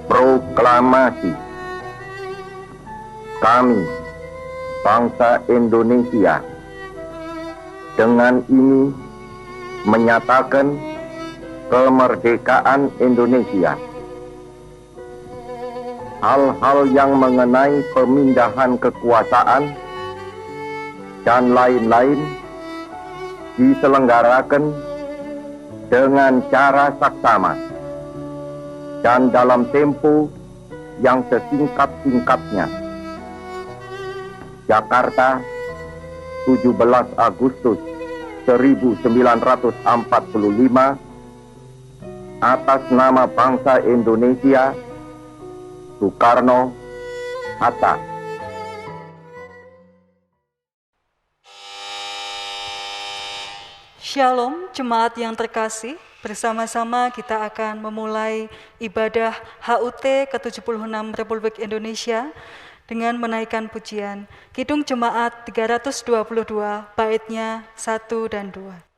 Proklamasi. Kami, bangsa Indonesia, dengan ini menyatakan kemerdekaan Indonesia. Hal-hal yang mengenai pemindahan kekuasaan dan lain-lain diselenggarakan dengan cara saksama dan dalam tempo yang sesingkat-singkatnya. Jakarta, 17 Agustus 1945, atas nama bangsa Indonesia, Soekarno, Hatta. Shalom, jemaat yang terkasih. Bersama-sama kita akan memulai ibadah HUT ke-76 Republik Indonesia dengan menaikkan pujian Kidung Jemaat 322, baitnya 1 dan 2.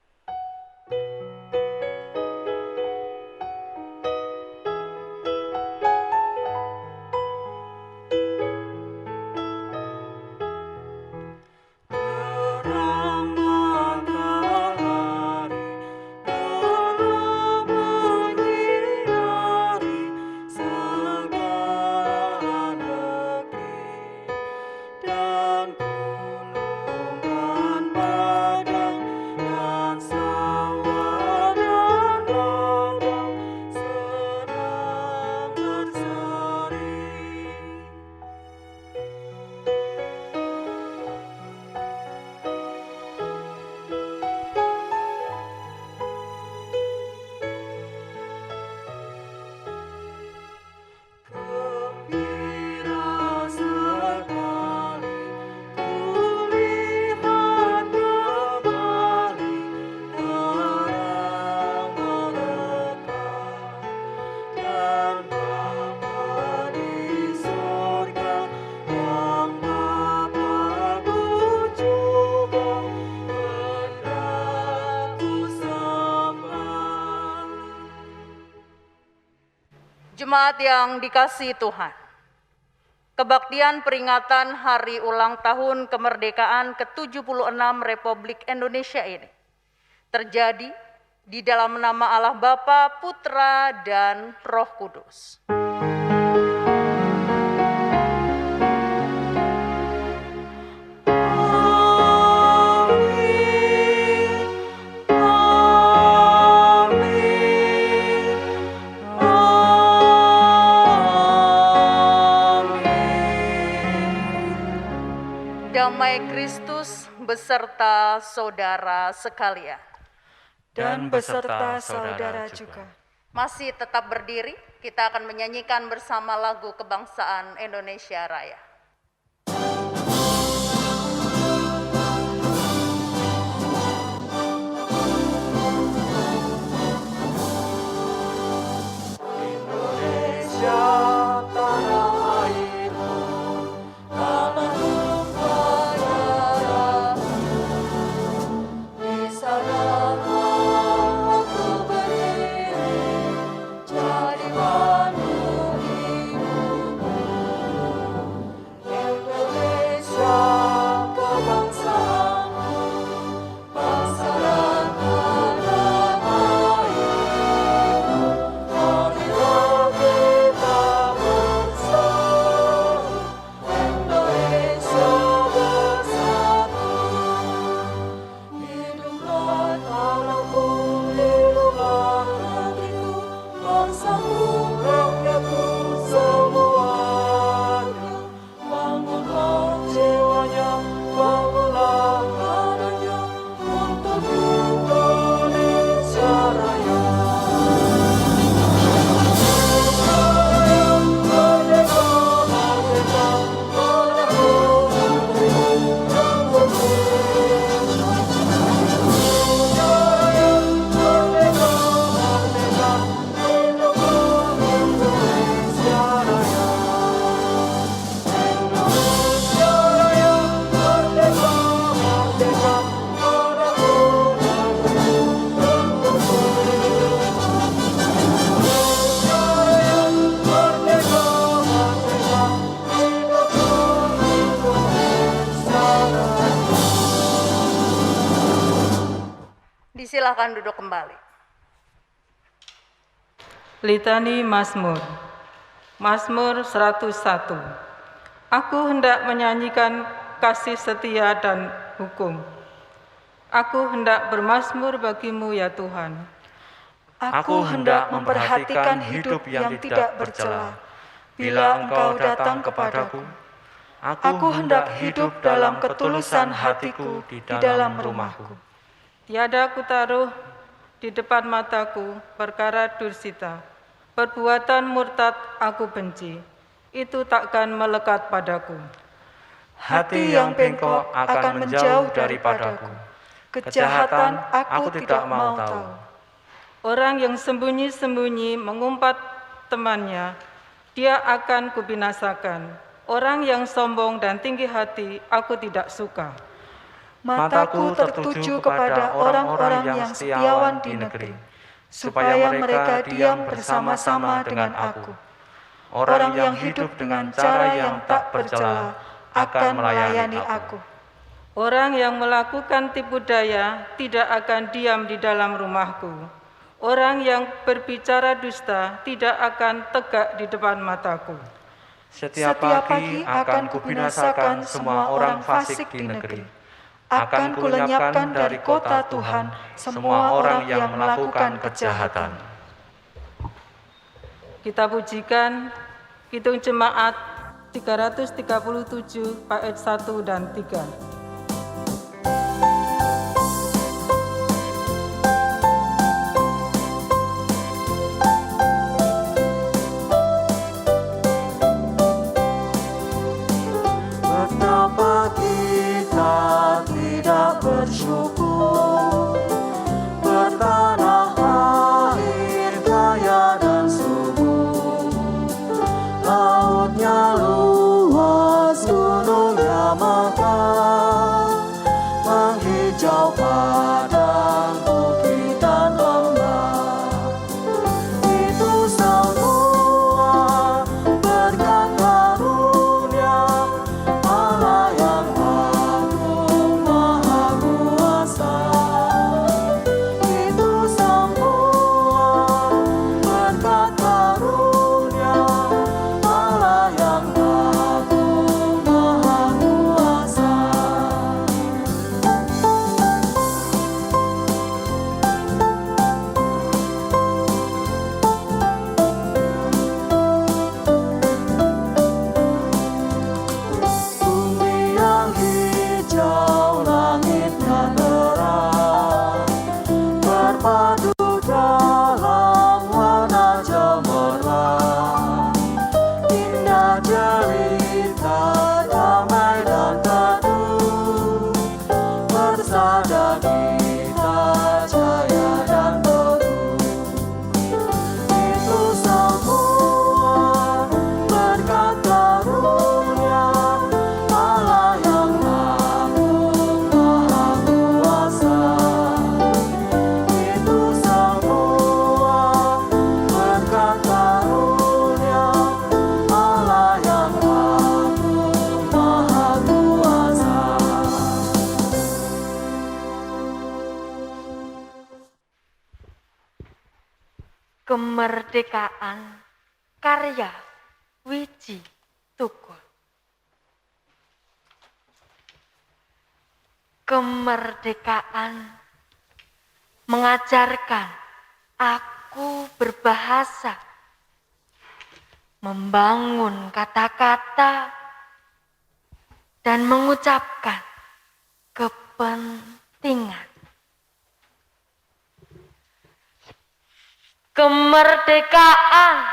Jemaat yang dikasihi Tuhan, kebaktian peringatan Hari Ulang Tahun Kemerdekaan ke-76 Republik Indonesia ini terjadi di dalam nama Allah Bapa, Putra, dan Roh Kudus. Damai Kristus beserta saudara sekalian. Dan beserta saudara juga. Masih tetap berdiri, kita akan menyanyikan bersama lagu kebangsaan Indonesia Raya. Indonesia. Indonesia Silakan duduk kembali. Litani Mazmur. Mazmur 101. Aku hendak menyanyikan kasih setia dan hukum. Aku hendak bermazmur bagimu ya Tuhan. Aku hendak memperhatikan hidup yang tidak bercela. Bila Engkau datang kepadaku, aku hendak hidup dalam ketulusan hatiku di dalam rumahku. Tiada kutaruh di depan mataku perkara dursita. Perbuatan murtad aku benci. Itu takkan melekat padaku. Hati yang bengkok akan menjauh daripadaku. Kejahatan aku tidak mau tahu. Orang yang sembunyi-sembunyi mengumpat temannya, dia akan kubinasakan. Orang yang sombong dan tinggi hati, aku tidak suka. Mataku tertuju kepada orang-orang yang setiawan di negeri, supaya mereka diam bersama-sama dengan aku. Orang yang hidup dengan cara yang tak bercela akan melayani aku. Orang yang melakukan tipu daya tidak akan diam di dalam rumahku. Orang yang berbicara dusta tidak akan tegak di depan mataku. Setiap pagi akan kubinasakan semua orang fasik di negeri. Akan kulenyapkan dari kota Tuhan semua orang yang melakukan kejahatan. Kita pujikan Kidung Jemaat 337 bait 1 dan 3. Betapa kita tidak bersyukur, bertanah air kaya dan subur, lautnya luas, gunungnya megah, menghijau padang bukit dan lembah. Itu semua berkat karunia Allah yang agung maha kuasa. Itu semua berkat karunia Allah yang agung maha kuasa. Bumi yang hijau, langitnya terang, berpadu dalam warna cemerlang. Indah jelita, damai dan teduh, bersada kita jaya dan teguh. Itu semua berkat karunia Allah yang agung maha kuasa. Itu semua berkat karunia Allah yang agung maha kuasa. Kemerdekaan karya Wiji Tukul. Kemerdekaan mengajarkan aku berbahasa, membangun kata-kata, dan mengucapkan kepentingan. Kemerdekaan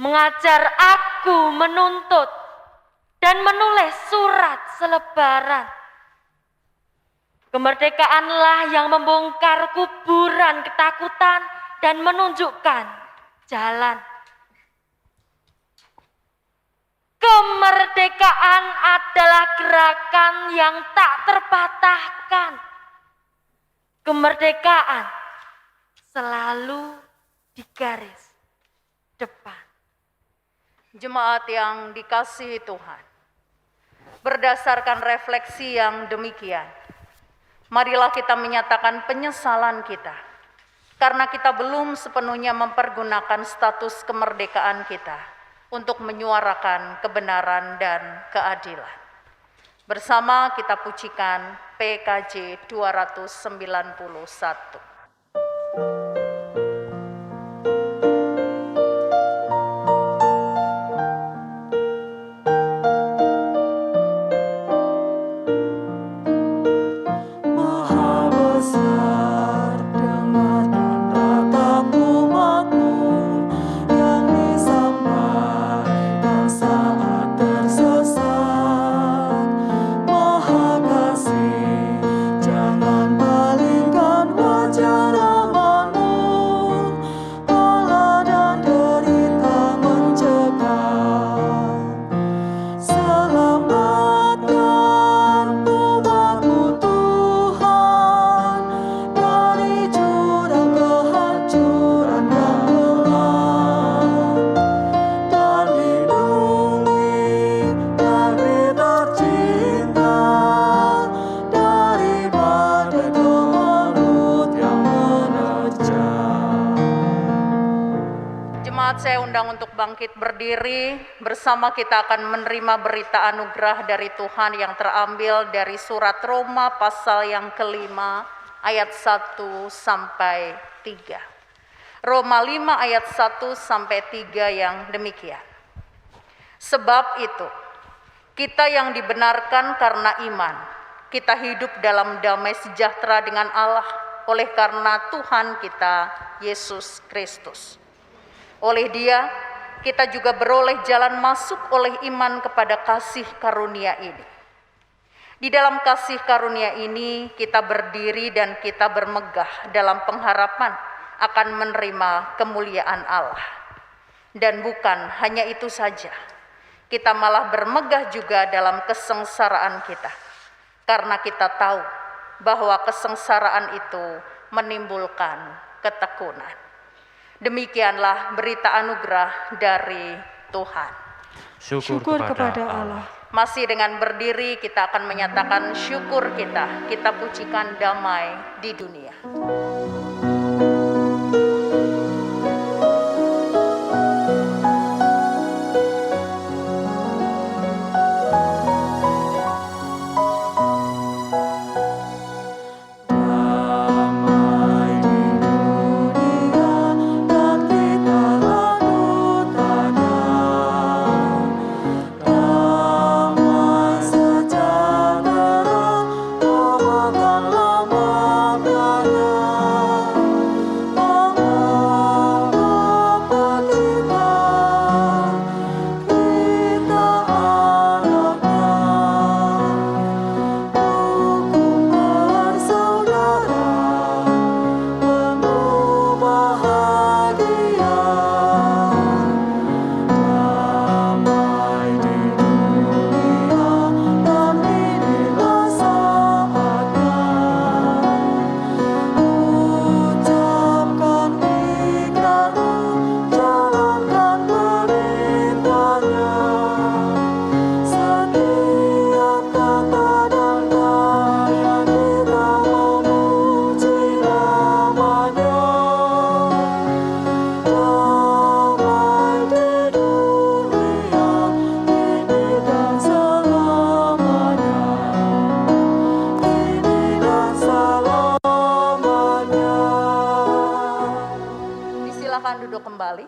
mengajar aku menuntut dan menulis surat selebaran. Kemerdekaanlah yang membongkar kuburan ketakutan dan menunjukkan jalan. Kemerdekaan adalah gerakan yang tak terpatahkan. Kemerdekaan selalu di garis depan. Jemaat yang dikasihi Tuhan, berdasarkan refleksi yang demikian, Marilah kita menyatakan penyesalan kita, karena kita belum sepenuhnya mempergunakan status kemerdekaan kita untuk menyuarakan kebenaran dan keadilan. Bersama kita pujikan PKJ 291. Maha besar dengarkan ratap umatmu yang disampaikan saat tersesat. Maha kasih, jangan palingkan wajah amanmu. Bala dan derita mencekam. Selamatkan umatmu Tuhan dari jurang kehancuran yang gelap, dan lindungi negeri tercinta dari badai gemerut yang menerjang. Jemaat, saya undang untuk bangkit berdiri. Bersama kita akan menerima berita anugerah dari Tuhan yang terambil dari surat Roma pasal yang kelima ayat 1 sampai 3. Roma 5 ayat 1 sampai 3 yang demikian. Sebab itu, kita yang dibenarkan karena iman, kita hidup dalam damai sejahtera dengan Allah oleh karena Tuhan kita, Yesus Kristus. Oleh Dia, kita juga beroleh jalan masuk oleh iman kepada kasih karunia ini. Di dalam kasih karunia ini, kita berdiri dan kita bermegah dalam pengharapan akan menerima kemuliaan Allah. Dan bukan hanya itu saja, kita malah bermegah juga dalam kesengsaraan kita, karena kita tahu bahwa kesengsaraan itu menimbulkan ketekunan. Demikianlah berita anugerah dari Tuhan. Syukur kepada Allah. Masih dengan berdiri kita akan menyatakan syukur kita. Kita pujikan damai di dunia. Damai di dunia dan kita lakukannya. Damai sejahtera temukanlah maknanya. Mengapa kita anaknya. Hukum bersaudara penuh bahagia. Damai di dunia dan inilah saatnya. Ucapkan ikrarmu, jalankan perintahnya. Setiap kata dan karya kita memuji namanya. Damai di dunia ini dan selamanya. Ini dan selamanya. Silakan duduk kembali.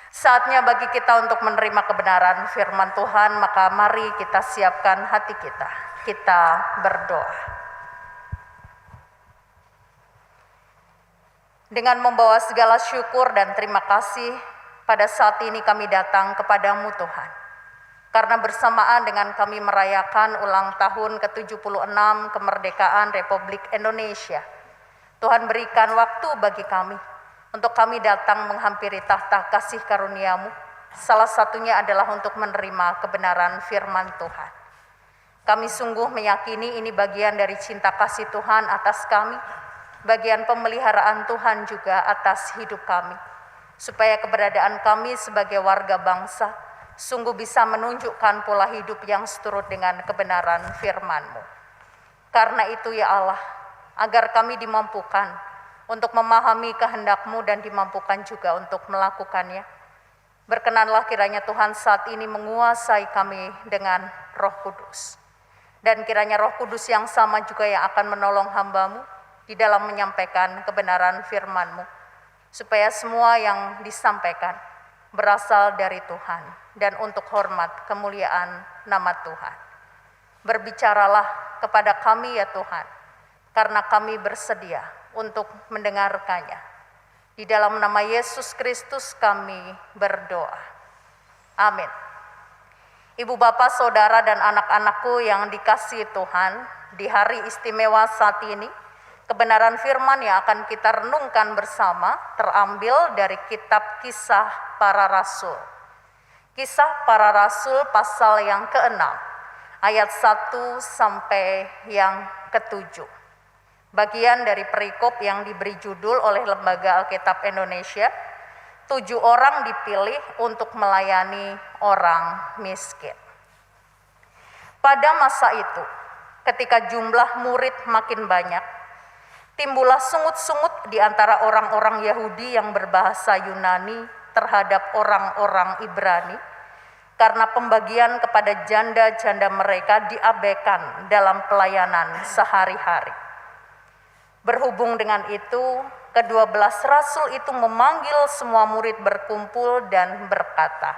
Saatnya bagi kita untuk menerima kebenaran firman Tuhan, maka mari kita siapkan hati kita. Kita berdoa. Dengan membawa segala syukur dan terima kasih, pada saat ini kami datang kepadamu Tuhan. Karena bersamaan dengan kami merayakan ulang tahun ke-76 kemerdekaan Republik Indonesia, Tuhan berikan waktu bagi kami untuk kami datang menghampiri tahta kasih karunia-Mu. Salah satunya adalah untuk menerima kebenaran firman Tuhan. Kami sungguh meyakini ini bagian dari cinta kasih Tuhan atas kami, bagian pemeliharaan Tuhan juga atas hidup kami, supaya keberadaan kami sebagai warga bangsa sungguh bisa menunjukkan pola hidup yang seturut dengan kebenaran firman-Mu. Karena itu ya Allah, agar kami dimampukan untuk memahami kehendak-Mu dan dimampukan juga untuk melakukannya. Berkenanlah kiranya Tuhan saat ini menguasai kami dengan Roh Kudus. Dan kiranya Roh Kudus yang sama juga yang akan menolong hamba-Mu di dalam menyampaikan kebenaran firman-Mu. Supaya semua yang disampaikan berasal dari Tuhan dan untuk hormat kemuliaan nama Tuhan. Berbicaralah kepada kami ya Tuhan, karena kami bersedia untuk mendengarkannya. Di dalam nama Yesus Kristus kami berdoa. Amin. Ibu bapak, saudara dan anak-anakku yang dikasihi Tuhan, di hari istimewa saat ini, kebenaran firman yang akan kita renungkan bersama terambil dari kitab Kisah Para Rasul. Kisah Para Rasul pasal yang ke-6, ayat 1 sampai yang ke-7. Bagian dari perikop yang diberi judul oleh Lembaga Alkitab Indonesia, 7 orang dipilih untuk melayani orang miskin. Pada masa itu, ketika jumlah murid makin banyak, timbullah sungut-sungut di antara orang-orang Yahudi yang berbahasa Yunani terhadap orang-orang Ibrani, karena pembagian kepada janda-janda mereka diabaikan dalam pelayanan sehari-hari. Berhubung dengan itu, ke-12 rasul itu memanggil semua murid berkumpul dan berkata,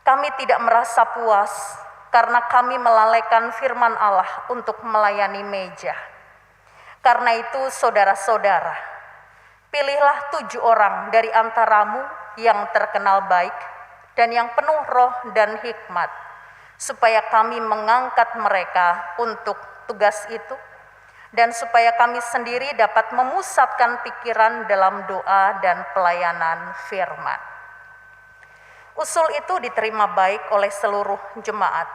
"Kami tidak merasa puas karena kami melalaikan firman Allah untuk melayani meja. Karena itu saudara-saudara, pilihlah 7 orang dari antaramu yang terkenal baik dan yang penuh roh dan hikmat, supaya kami mengangkat mereka untuk tugas itu, dan supaya kami sendiri dapat memusatkan pikiran dalam doa dan pelayanan firman." Usul itu diterima baik oleh seluruh jemaat.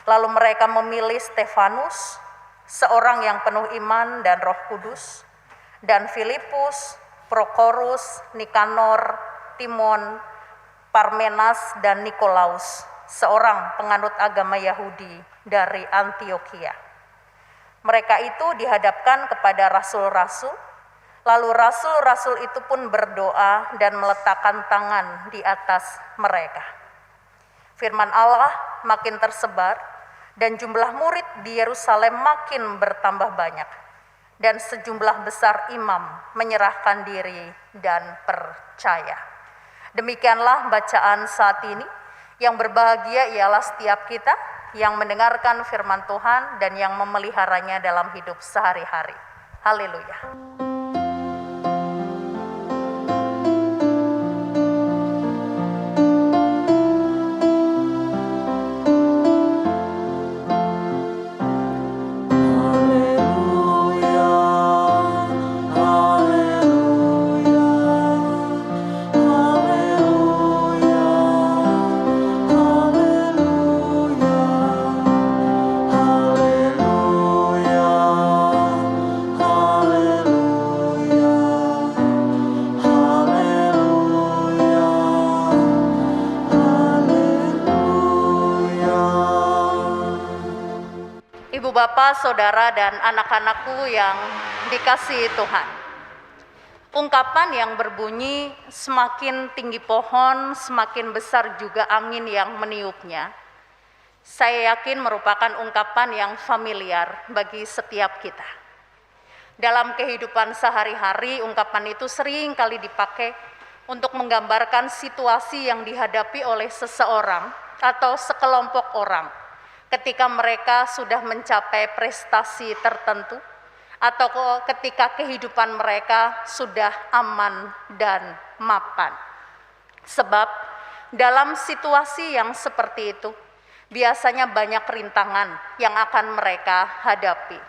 Lalu mereka memilih Stefanus, seorang yang penuh iman dan Roh Kudus, dan Filipus, Prokorus, Nikanor, Timon, Parmenas, dan Nikolaus, seorang penganut agama Yahudi dari Antiokhia. Mereka itu dihadapkan kepada rasul-rasul, lalu rasul-rasul itu pun berdoa dan meletakkan tangan di atas mereka. Firman Allah makin tersebar dan jumlah murid di Yerusalem makin bertambah banyak, dan sejumlah besar imam menyerahkan diri dan percaya. Demikianlah bacaan saat ini. Yang berbahagia ialah setiap kita yang mendengarkan firman Tuhan dan yang memeliharanya dalam hidup sehari-hari. Haleluya. Ibu bapak, saudara dan anak-anakku yang dikasihi Tuhan. Ungkapan yang berbunyi semakin tinggi pohon, semakin besar juga angin yang meniupnya. Saya yakin merupakan ungkapan yang familiar bagi setiap kita. Dalam kehidupan sehari-hari, ungkapan itu sering kali dipakai untuk menggambarkan situasi yang dihadapi oleh seseorang atau sekelompok orang ketika mereka sudah mencapai prestasi tertentu atau ketika kehidupan mereka sudah aman dan mapan. Sebab dalam situasi yang seperti itu, biasanya banyak rintangan yang akan mereka hadapi.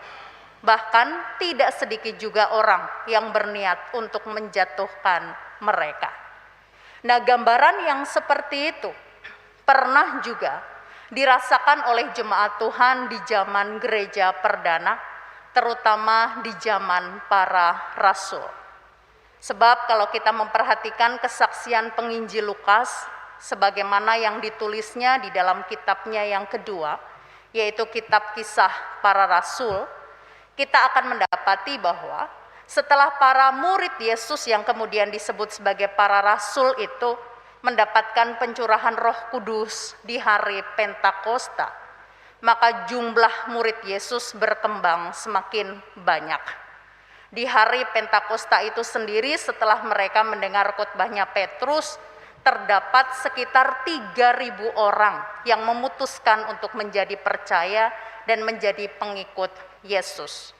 Bahkan tidak sedikit juga orang yang berniat untuk menjatuhkan mereka. Nah, gambaran yang seperti itu pernah juga dirasakan oleh jemaat Tuhan di zaman gereja perdana, terutama di zaman para rasul. Sebab kalau kita memperhatikan kesaksian penginjil Lukas, sebagaimana yang ditulisnya di dalam kitabnya yang kedua, yaitu kitab Kisah Para Rasul, kita akan mendapati bahwa setelah para murid Yesus yang kemudian disebut sebagai para rasul itu mendapatkan pencurahan Roh Kudus di hari Pentakosta, maka jumlah murid Yesus berkembang semakin banyak. Di hari Pentakosta itu sendiri, setelah mereka mendengar khotbahnya Petrus, terdapat sekitar 3.000 orang yang memutuskan untuk menjadi percaya dan menjadi pengikut Yesus.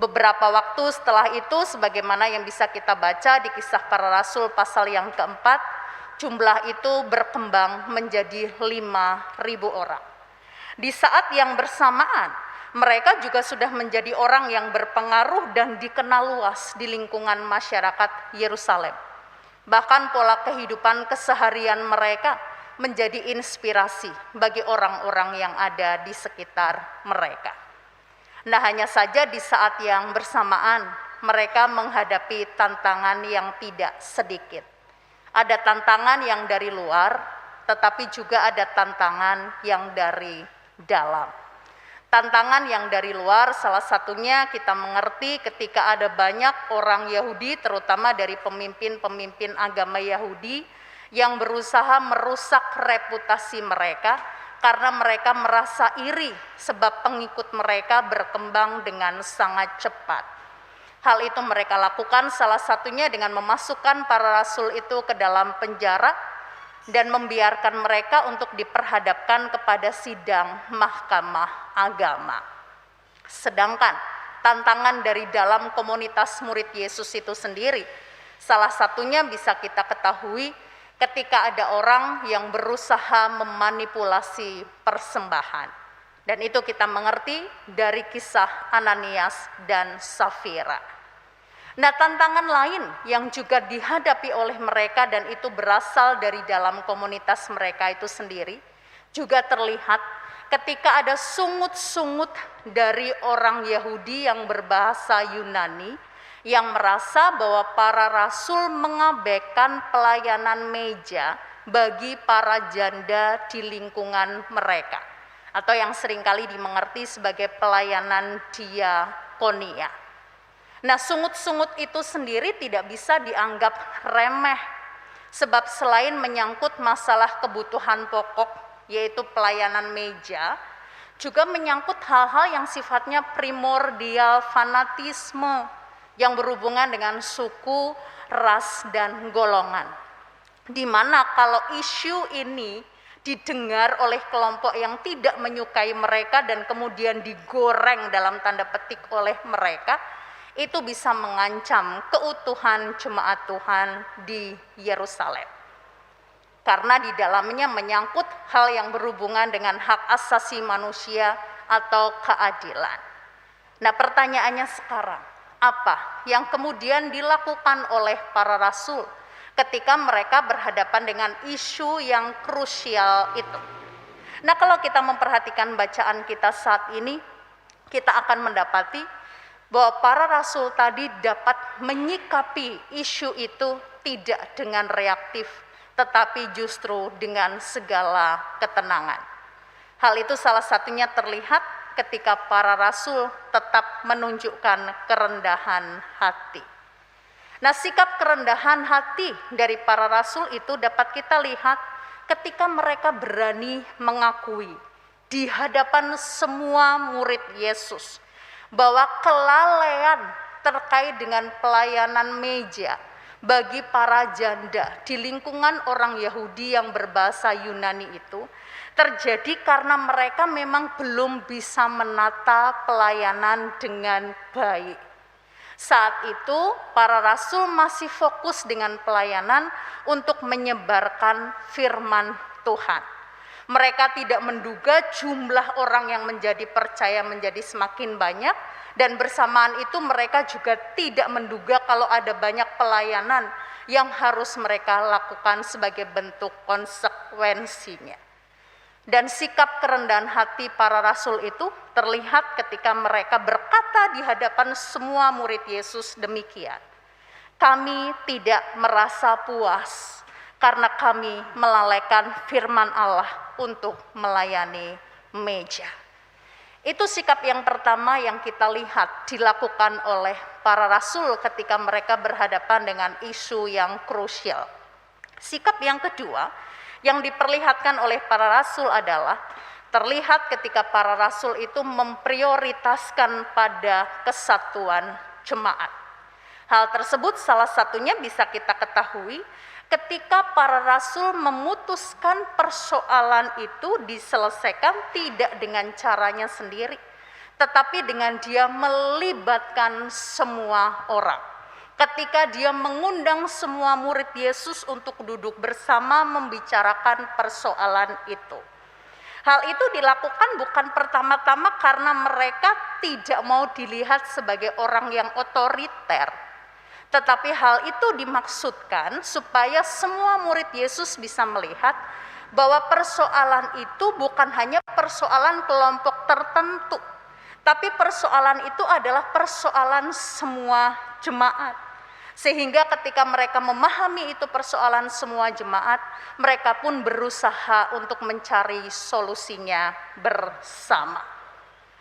Beberapa waktu setelah itu, sebagaimana yang bisa kita baca di Kisah Para Rasul pasal yang keempat, jumlah itu berkembang menjadi 5.000 orang. Di saat yang bersamaan, mereka juga sudah menjadi orang yang berpengaruh dan dikenal luas di lingkungan masyarakat Yerusalem. Bahkan pola kehidupan keseharian mereka menjadi inspirasi bagi orang-orang yang ada di sekitar mereka. Nah, hanya saja di saat yang bersamaan mereka menghadapi tantangan yang tidak sedikit. Ada tantangan yang dari luar, tetapi juga ada tantangan yang dari dalam. Tantangan yang dari luar salah satunya kita mengerti ketika ada banyak orang Yahudi, terutama dari pemimpin-pemimpin agama Yahudi yang berusaha merusak reputasi mereka karena mereka merasa iri sebab pengikut mereka berkembang dengan sangat cepat. Hal itu mereka lakukan salah satunya dengan memasukkan para rasul itu ke dalam penjara dan membiarkan mereka untuk diperhadapkan kepada sidang mahkamah agama. Sedangkan tantangan dari dalam komunitas murid Yesus itu sendiri, salah satunya bisa kita ketahui ketika ada orang yang berusaha memanipulasi persembahan. Dan itu kita mengerti dari kisah Ananias dan Safira. Nah, tantangan lain yang juga dihadapi oleh mereka dan itu berasal dari dalam komunitas mereka itu sendiri juga terlihat ketika ada sungut-sungut dari orang Yahudi yang berbahasa Yunani yang merasa bahwa para rasul mengabaikan pelayanan meja bagi para janda di lingkungan mereka, atau yang seringkali dimengerti sebagai pelayanan diakonia. Nah, sungut-sungut itu sendiri tidak bisa dianggap remeh, sebab selain menyangkut masalah kebutuhan pokok, yaitu pelayanan meja, juga menyangkut hal-hal yang sifatnya primordial, fanatisme, yang berhubungan dengan suku, ras, dan golongan. Di mana kalau isu ini didengar oleh kelompok yang tidak menyukai mereka dan kemudian digoreng dalam tanda petik oleh mereka, itu bisa mengancam keutuhan jemaat Tuhan di Yerusalem. Karena di dalamnya menyangkut hal yang berhubungan dengan hak asasi manusia atau keadilan. Nah, pertanyaannya sekarang, apa yang kemudian dilakukan oleh para rasul ketika mereka berhadapan dengan isu yang krusial itu? Nah, kalau kita memperhatikan bacaan kita saat ini, kita akan mendapati bahwa para rasul tadi dapat menyikapi isu itu tidak dengan reaktif, tetapi justru dengan segala ketenangan. Hal itu salah satunya terlihat ketika para rasul tetap menunjukkan kerendahan hati. Nah, sikap kerendahan hati dari para rasul itu dapat kita lihat ketika mereka berani mengakui di hadapan semua murid Yesus bahwa kelalaian terkait dengan pelayanan meja bagi para janda di lingkungan orang Yahudi yang berbahasa Yunani itu terjadi karena mereka memang belum bisa menata pelayanan dengan baik. Saat itu para rasul masih fokus dengan pelayanan untuk menyebarkan firman Tuhan. Mereka tidak menduga jumlah orang yang menjadi percaya menjadi semakin banyak, dan bersamaan itu mereka juga tidak menduga kalau ada banyak pelayanan yang harus mereka lakukan sebagai bentuk konsekuensinya. Dan sikap kerendahan hati para rasul itu terlihat ketika mereka berkata di hadapan semua murid Yesus demikian, "Kami tidak merasa puas karena kami melalaikan firman Allah untuk melayani meja." Itu sikap yang pertama yang kita lihat dilakukan oleh para rasul ketika mereka berhadapan dengan isu yang krusial. Sikap yang kedua yang diperlihatkan oleh para rasul adalah terlihat ketika para rasul itu memprioritaskan pada kesatuan jemaat. Hal tersebut salah satunya bisa kita ketahui ketika para rasul memutuskan persoalan itu diselesaikan tidak dengan caranya sendiri, tetapi dengan dia melibatkan semua orang. Ketika dia mengundang semua murid Yesus untuk duduk bersama membicarakan persoalan itu. Hal itu dilakukan bukan pertama-tama karena mereka tidak mau dilihat sebagai orang yang otoriter, tetapi hal itu dimaksudkan supaya semua murid Yesus bisa melihat bahwa persoalan itu bukan hanya persoalan kelompok tertentu, tapi persoalan itu adalah persoalan semua jemaat. Sehingga ketika mereka memahami itu persoalan semua jemaat, mereka pun berusaha untuk mencari solusinya bersama.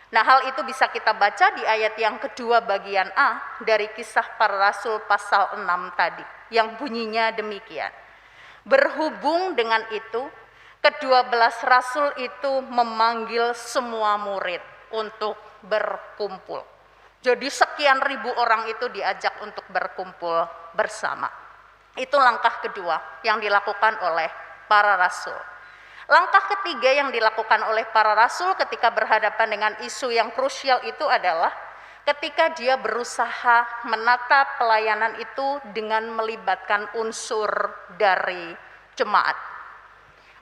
Nah, hal itu bisa kita baca di ayat yang kedua bagian A dari Kisah Para Rasul pasal 6 tadi, yang bunyinya demikian. Berhubung dengan itu, ke-12 rasul itu memanggil semua murid untuk berkumpul. Jadi sekian ribu orang itu diajak untuk berkumpul bersama. Itu langkah kedua yang dilakukan oleh para rasul. Langkah ketiga yang dilakukan oleh para rasul ketika berhadapan dengan isu yang krusial itu adalah ketika dia berusaha menata pelayanan itu dengan melibatkan unsur dari jemaat.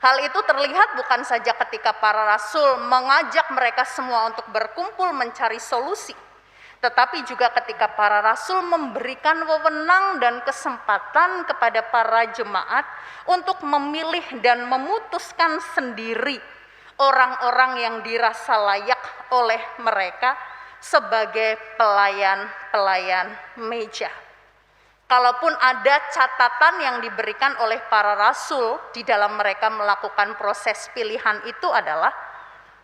Hal itu terlihat bukan saja ketika para rasul mengajak mereka semua untuk berkumpul mencari solusi, tetapi juga ketika para rasul memberikan wewenang dan kesempatan kepada para jemaat untuk memilih dan memutuskan sendiri orang-orang yang dirasa layak oleh mereka sebagai pelayan-pelayan meja. Kalaupun ada catatan yang diberikan oleh para rasul di dalam mereka melakukan proses pilihan itu adalah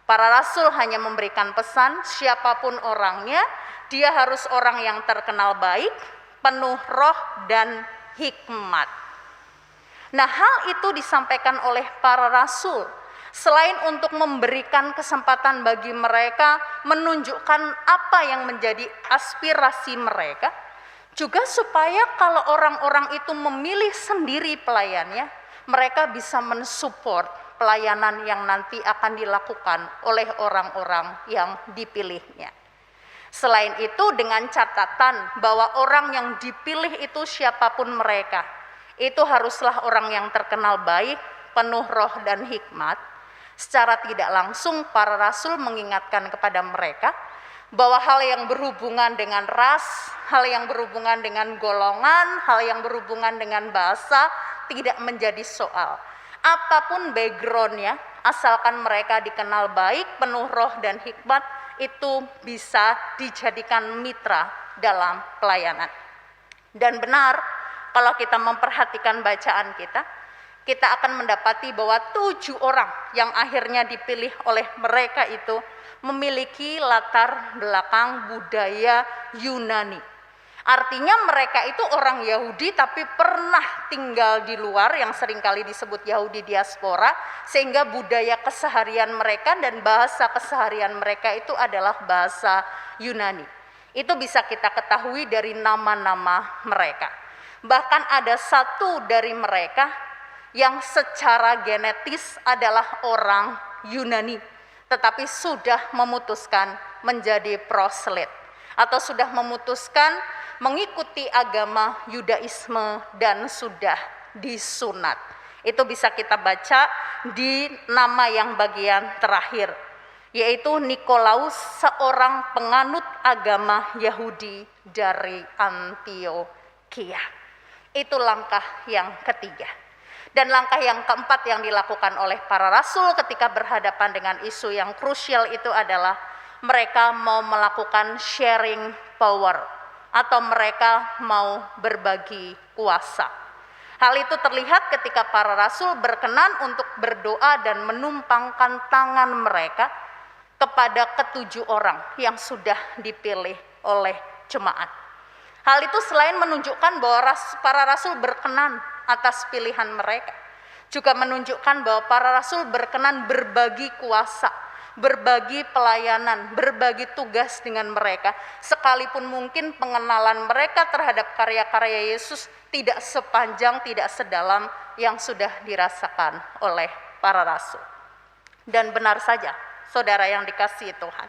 para rasul hanya memberikan pesan siapapun orangnya, dia harus orang yang terkenal baik, penuh roh dan hikmat. Nah, hal itu disampaikan oleh para rasul selain untuk memberikan kesempatan bagi mereka menunjukkan apa yang menjadi aspirasi mereka, juga supaya kalau orang-orang itu memilih sendiri pelayannya, mereka bisa mensupport pelayanan yang nanti akan dilakukan oleh orang-orang yang dipilihnya. Selain itu dengan catatan bahwa orang yang dipilih itu siapapun mereka, itu haruslah orang yang terkenal baik, penuh roh dan hikmat. Secara tidak langsung para rasul mengingatkan kepada mereka bahwa hal yang berhubungan dengan ras, hal yang berhubungan dengan golongan, hal yang berhubungan dengan bahasa tidak menjadi soal. Apapun backgroundnya, asalkan mereka dikenal baik, penuh roh dan hikmat, itu bisa dijadikan mitra dalam pelayanan. Dan benar, kalau kita memperhatikan bacaan kita akan mendapati bahwa 7 orang yang akhirnya dipilih oleh mereka itu memiliki latar belakang budaya Yunani. Artinya mereka itu orang Yahudi tapi pernah tinggal di luar yang seringkali disebut Yahudi diaspora, sehingga budaya keseharian mereka dan bahasa keseharian mereka itu adalah bahasa Yunani. Itu bisa kita ketahui dari nama-nama mereka. Bahkan ada satu dari mereka yang secara genetis adalah orang Yunani, tetapi sudah memutuskan menjadi proselyt atau sudah memutuskan mengikuti agama Yudaisme dan sudah disunat. Itu bisa kita baca di nama yang bagian terakhir, yaitu Nikolaus, seorang penganut agama Yahudi dari Antiokhia. Itu langkah yang ketiga. Dan langkah yang keempat yang dilakukan oleh para rasul ketika berhadapan dengan isu yang krusial itu adalah mereka mau melakukan sharing power atau mereka mau berbagi kuasa. Hal itu terlihat ketika para rasul berkenan untuk berdoa dan menumpangkan tangan mereka kepada ketujuh orang yang sudah dipilih oleh jemaat. Hal itu selain menunjukkan bahwa para rasul berkenan atas pilihan mereka, juga menunjukkan bahwa para rasul berkenan berbagi kuasa, berbagi pelayanan, berbagi tugas dengan mereka, sekalipun mungkin pengenalan mereka terhadap karya-karya Yesus tidak sepanjang, tidak sedalam yang sudah dirasakan oleh para rasul. Dan benar saja, saudara yang dikasihi Tuhan,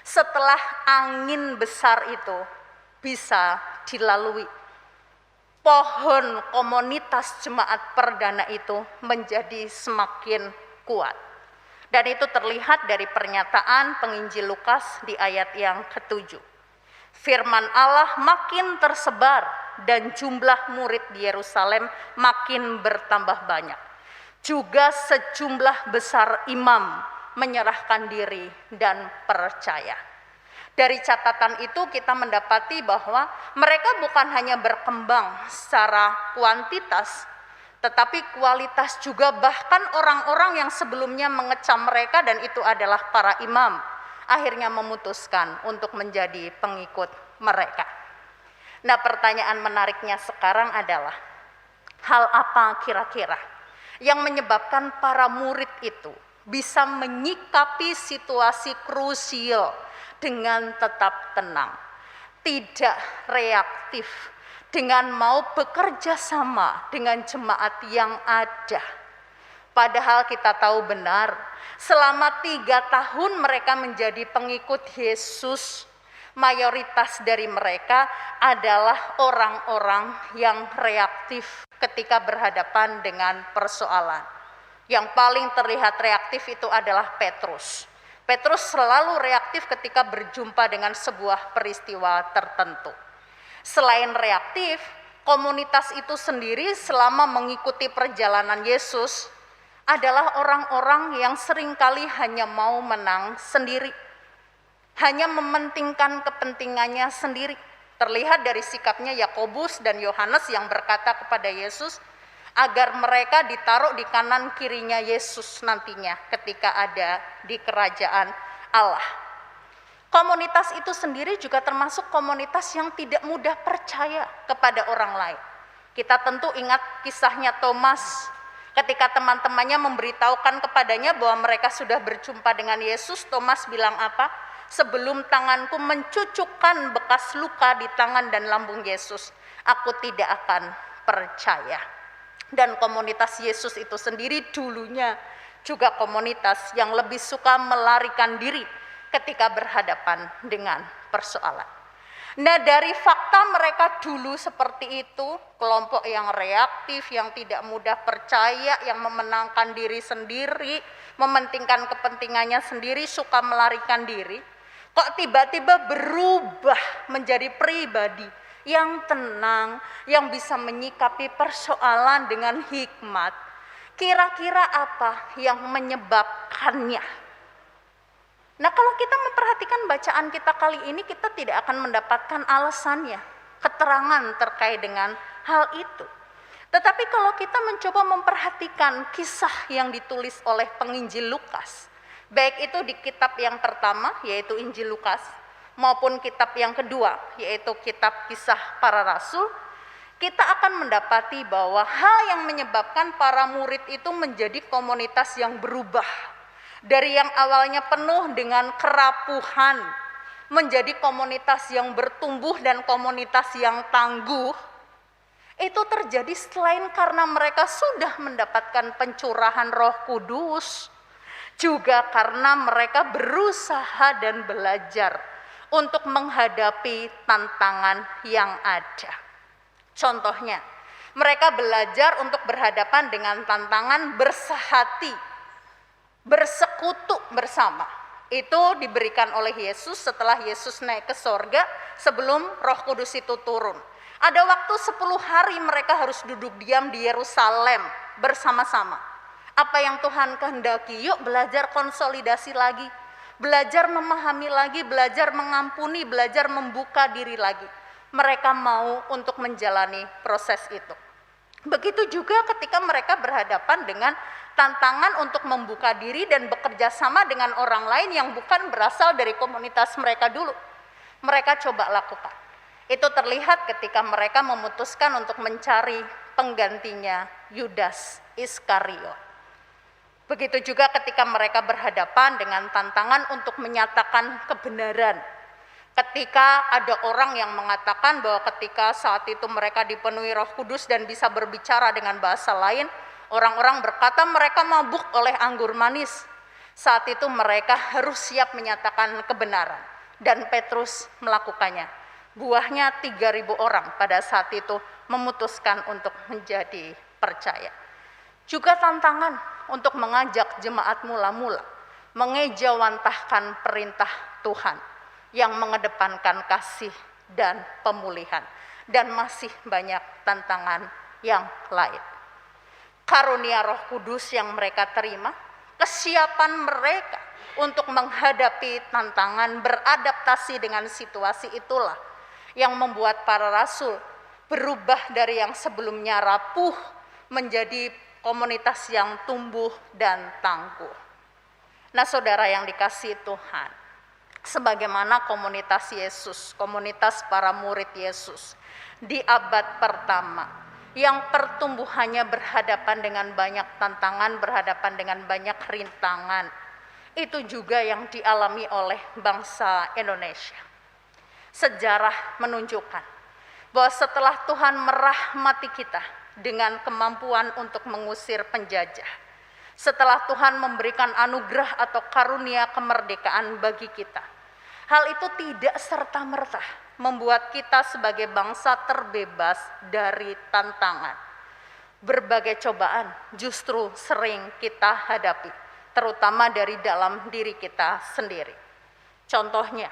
setelah angin besar itu bisa dilalui, pohon komunitas jemaat perdana itu menjadi semakin kuat. Dan itu terlihat dari pernyataan penginjil Lukas di ayat yang ke-7. Firman Allah makin tersebar dan jumlah murid di Yerusalem makin bertambah banyak. Juga sejumlah besar imam menyerahkan diri dan percaya. Dari catatan itu kita mendapati bahwa mereka bukan hanya berkembang secara kuantitas, tetapi kualitas juga. Bahkan orang-orang yang sebelumnya mengecam mereka, dan itu adalah para imam, akhirnya memutuskan untuk menjadi pengikut mereka. Nah, pertanyaan menariknya sekarang adalah, hal apa kira-kira yang menyebabkan para murid itu bisa menyikapi situasi krusial dengan tetap tenang, tidak reaktif, dengan mau bekerja sama dengan jemaat yang ada. Padahal kita tahu benar, selama 3 tahun mereka menjadi pengikut Yesus, mayoritas dari mereka adalah orang-orang yang reaktif ketika berhadapan dengan persoalan. Yang paling terlihat reaktif itu adalah Petrus. Petrus selalu reaktif ketika berjumpa dengan sebuah peristiwa tertentu. Selain reaktif, komunitas itu sendiri selama mengikuti perjalanan Yesus adalah orang-orang yang seringkali hanya mau menang sendiri, hanya mementingkan kepentingannya sendiri. Terlihat dari sikapnya Yakobus dan Yohanes yang berkata kepada Yesus agar mereka ditaruh di kanan kirinya Yesus nantinya ketika ada di kerajaan Allah. Komunitas itu sendiri juga termasuk komunitas yang tidak mudah percaya kepada orang lain. Kita tentu ingat kisahnya Thomas ketika teman-temannya memberitahukan kepadanya bahwa mereka sudah berjumpa dengan Yesus. Thomas bilang apa? Sebelum tanganku mencucukkan bekas luka di tangan dan lambung Yesus, aku tidak akan percaya. Dan komunitas Yesus itu sendiri dulunya juga komunitas yang lebih suka melarikan diri ketika berhadapan dengan persoalan. Nah, dari fakta mereka dulu seperti itu, kelompok yang reaktif, yang tidak mudah percaya, yang memenangkan diri sendiri, mementingkan kepentingannya sendiri, suka melarikan diri, kok tiba-tiba berubah menjadi pribadi yang tenang, yang bisa menyikapi persoalan dengan hikmat. Kira-kira apa yang menyebabkannya? Nah, kalau kita memperhatikan bacaan kita kali ini, kita tidak akan mendapatkan alasannya, keterangan terkait dengan hal itu. Tetapi kalau kita mencoba memperhatikan kisah yang ditulis oleh penginjil Lukas, baik itu di kitab yang pertama, yaitu Injil Lukas, maupun kitab yang kedua, yaitu kitab Kisah Para Rasul, kita akan mendapati bahwa hal yang menyebabkan para murid itu menjadi komunitas yang berubah. Dari yang awalnya penuh dengan kerapuhan, menjadi komunitas yang bertumbuh dan komunitas yang tangguh. Itu terjadi selain karena mereka sudah mendapatkan pencurahan Roh Kudus, juga karena mereka berusaha dan belajar untuk menghadapi tantangan yang ada. Contohnya, mereka belajar untuk berhadapan dengan tantangan bersehati, bersekutu bersama. Itu diberikan oleh Yesus setelah Yesus naik ke sorga sebelum Roh Kudus itu turun. Ada waktu 10 hari mereka harus duduk diam di Yerusalem bersama-sama. Apa yang Tuhan kehendaki? Yuk belajar konsolidasi lagi, belajar memahami lagi, belajar mengampuni, belajar membuka diri lagi. Mereka mau untuk menjalani proses itu. Begitu juga ketika mereka berhadapan dengan tantangan untuk membuka diri dan bekerja sama dengan orang lain yang bukan berasal dari komunitas mereka dulu. Mereka coba lakukan. Itu terlihat ketika mereka memutuskan untuk mencari penggantinya Yudas Iskariot. Begitu juga ketika mereka berhadapan dengan tantangan untuk menyatakan kebenaran. Ketika ada orang yang mengatakan bahwa ketika saat itu mereka dipenuhi Roh Kudus dan bisa berbicara dengan bahasa lain, orang-orang berkata mereka mabuk oleh anggur manis. Saat itu mereka harus siap menyatakan kebenaran, dan Petrus melakukannya. Buahnya 3.000 orang pada saat itu memutuskan untuk menjadi percaya. Juga tantangan untuk mengajak jemaat mula-mula mengejawantahkan perintah Tuhan yang mengedepankan kasih dan pemulihan, dan masih banyak tantangan yang lain. Karunia Roh Kudus yang mereka terima, kesiapan mereka untuk menghadapi tantangan beradaptasi dengan situasi itulah yang membuat para rasul berubah dari yang sebelumnya rapuh menjadi komunitas yang tumbuh dan tangguh. Nah, saudara yang dikasihi Tuhan, sebagaimana komunitas Yesus, komunitas para murid Yesus di abad pertama yang pertumbuhannya berhadapan dengan banyak tantangan, berhadapan dengan banyak rintangan, itu juga yang dialami oleh bangsa Indonesia. Sejarah menunjukkan bahwa setelah Tuhan merahmati kita dengan kemampuan untuk mengusir penjajah, setelah Tuhan memberikan anugerah atau karunia kemerdekaan bagi kita, hal itu tidak serta-merta membuat kita sebagai bangsa terbebas dari tantangan. Berbagai cobaan justru sering kita hadapi, terutama dari dalam diri kita sendiri. Contohnya,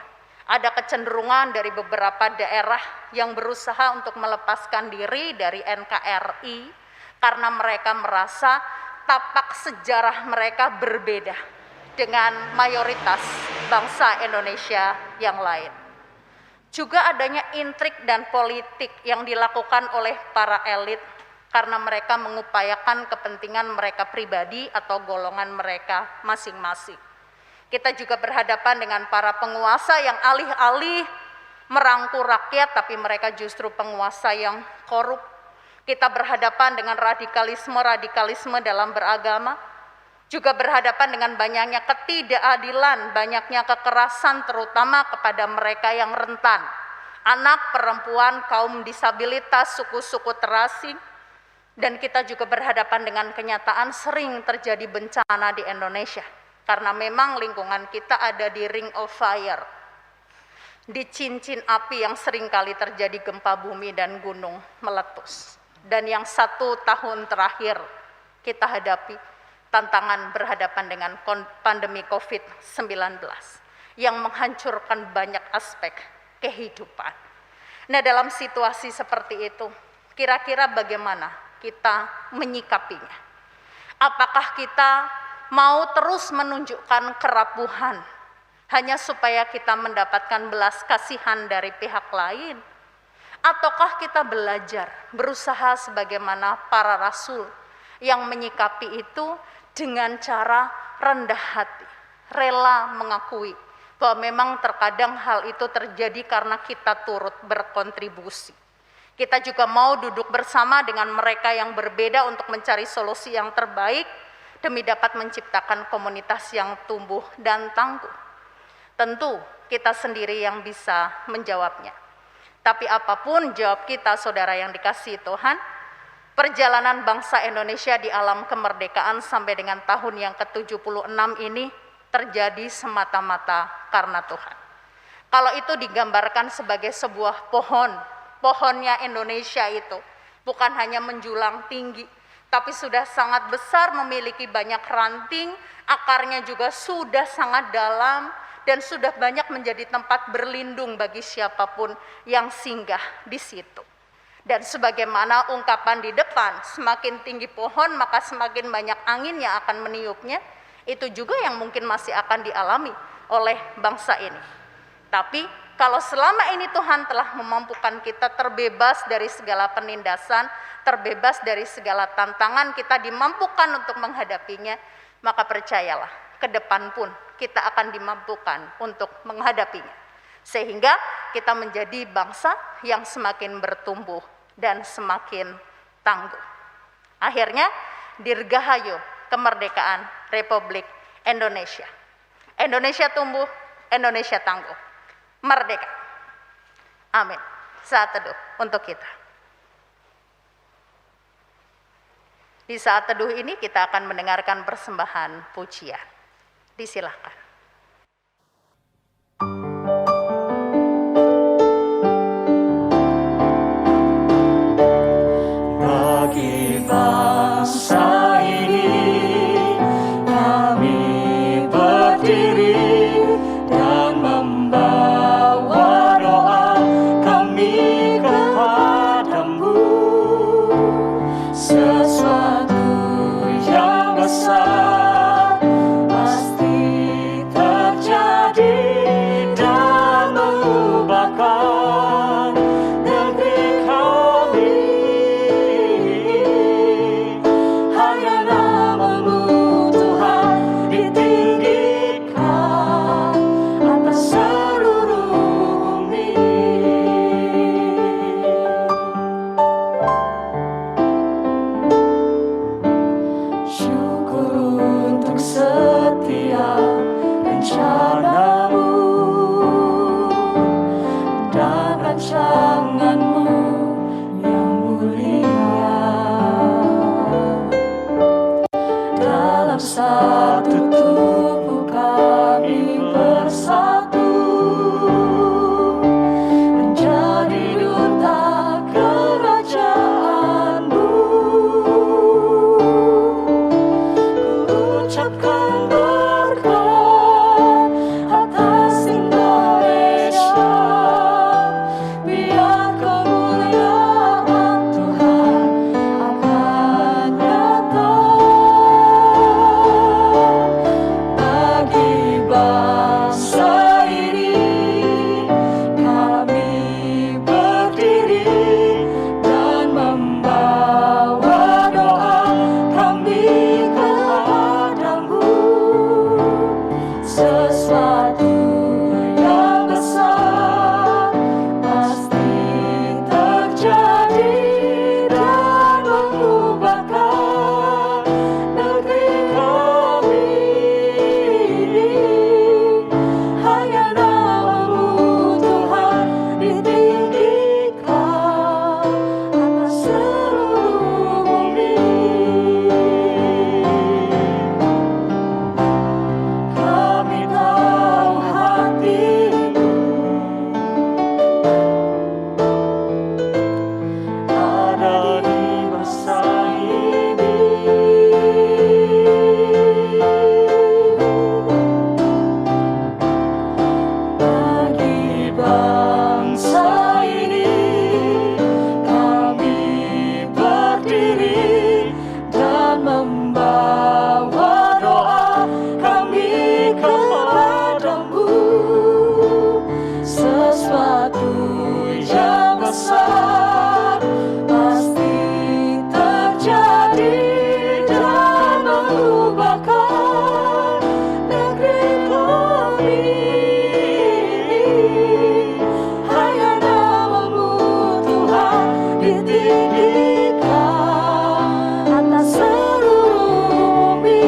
ada kecenderungan dari beberapa daerah yang berusaha untuk melepaskan diri dari NKRI karena mereka merasa tapak sejarah mereka berbeda dengan mayoritas bangsa Indonesia yang lain. Juga adanya intrik dan politik yang dilakukan oleh para elit karena mereka mengupayakan kepentingan mereka pribadi atau golongan mereka masing-masing. Kita juga berhadapan dengan para penguasa yang alih-alih merangkul rakyat, tapi mereka justru penguasa yang korup. Kita berhadapan dengan radikalisme dalam beragama, juga berhadapan dengan banyaknya ketidakadilan, banyaknya kekerasan terutama kepada mereka yang rentan, anak, perempuan, kaum disabilitas, suku-suku terasing. Dan kita juga berhadapan dengan kenyataan sering terjadi bencana di Indonesia, karena memang lingkungan kita ada di ring of fire, di cincin api yang sering kali terjadi gempa bumi dan gunung meletus. Dan yang 1 tahun terakhir kita hadapi tantangan berhadapan dengan pandemi COVID-19 yang menghancurkan banyak aspek kehidupan. Nah, dalam situasi seperti itu, kira-kira bagaimana kita menyikapinya? Apakah kita mau terus menunjukkan kerapuhan hanya supaya kita mendapatkan belas kasihan dari pihak lain? Ataukah kita belajar, berusaha sebagaimana para rasul yang menyikapi itu dengan cara rendah hati, rela mengakui bahwa memang terkadang hal itu terjadi karena kita turut berkontribusi. Kita juga mau duduk bersama dengan mereka yang berbeda untuk mencari solusi yang terbaik demi dapat menciptakan komunitas yang tumbuh dan tangguh. Tentu kita sendiri yang bisa menjawabnya. Tapi apapun jawab kita, saudara yang dikasihi Tuhan, perjalanan bangsa Indonesia di alam kemerdekaan sampai dengan tahun yang ke-76 ini terjadi semata-mata karena Tuhan. Kalau itu digambarkan sebagai sebuah pohon, pohonnya Indonesia itu bukan hanya menjulang tinggi, tapi sudah sangat besar, memiliki banyak ranting, akarnya juga sudah sangat dalam, dan sudah banyak menjadi tempat berlindung bagi siapapun yang singgah di situ. Dan sebagaimana ungkapan di depan, semakin tinggi pohon maka semakin banyak angin yang akan meniupnya, itu juga yang mungkin masih akan dialami oleh bangsa ini. Tapi Kalau selama ini Tuhan telah memampukan kita terbebas dari segala penindasan, terbebas dari segala tantangan, kita dimampukan untuk menghadapinya, maka percayalah, ke depan pun kita akan dimampukan untuk menghadapinya. Sehingga kita menjadi bangsa yang semakin bertumbuh dan semakin tangguh. Akhirnya, dirgahayu kemerdekaan Republik Indonesia. Indonesia tumbuh, Indonesia tangguh. Merdeka. Amin. Saat teduh untuk kita. Di saat teduh ini kita akan mendengarkan persembahan pujian. Disilahkan. Bagi bangsa ini kami berdiri dan membawa doa kami kepadamu. Sesuatu yang besar pasti terjadi dan mengubahkan negeri kami. Hanya namamu Tuhan ditinggikan atas seluruh bumi. Syukur untuk setiap rencanamu dan rancanganmu yang mulia. Dalam satu tubuh kami bersatu, menjadi duta kerajaanmu. Ucapkan berkat atas Indonesia, biar kemuliaan Tuhan akan nyata. Bagi bangsa ini kami berdiri dan membawa doa kami kepadamu. Sesuatu yang besar pasti terjadi dan mengubahkan negeri kami. Hanya namamu Tuhan ditinggikan atas seluruh bumi. Kami tahu hatimu ada di masa ini. Bagi bangsa ini kami berdiri dan membawa doa kami kepadamu. Sesuatu yang besar pasti terjadi dan mengubahkan negeri kami. Hanya namamu Tuhan ditinggikan atas seluruh bumi.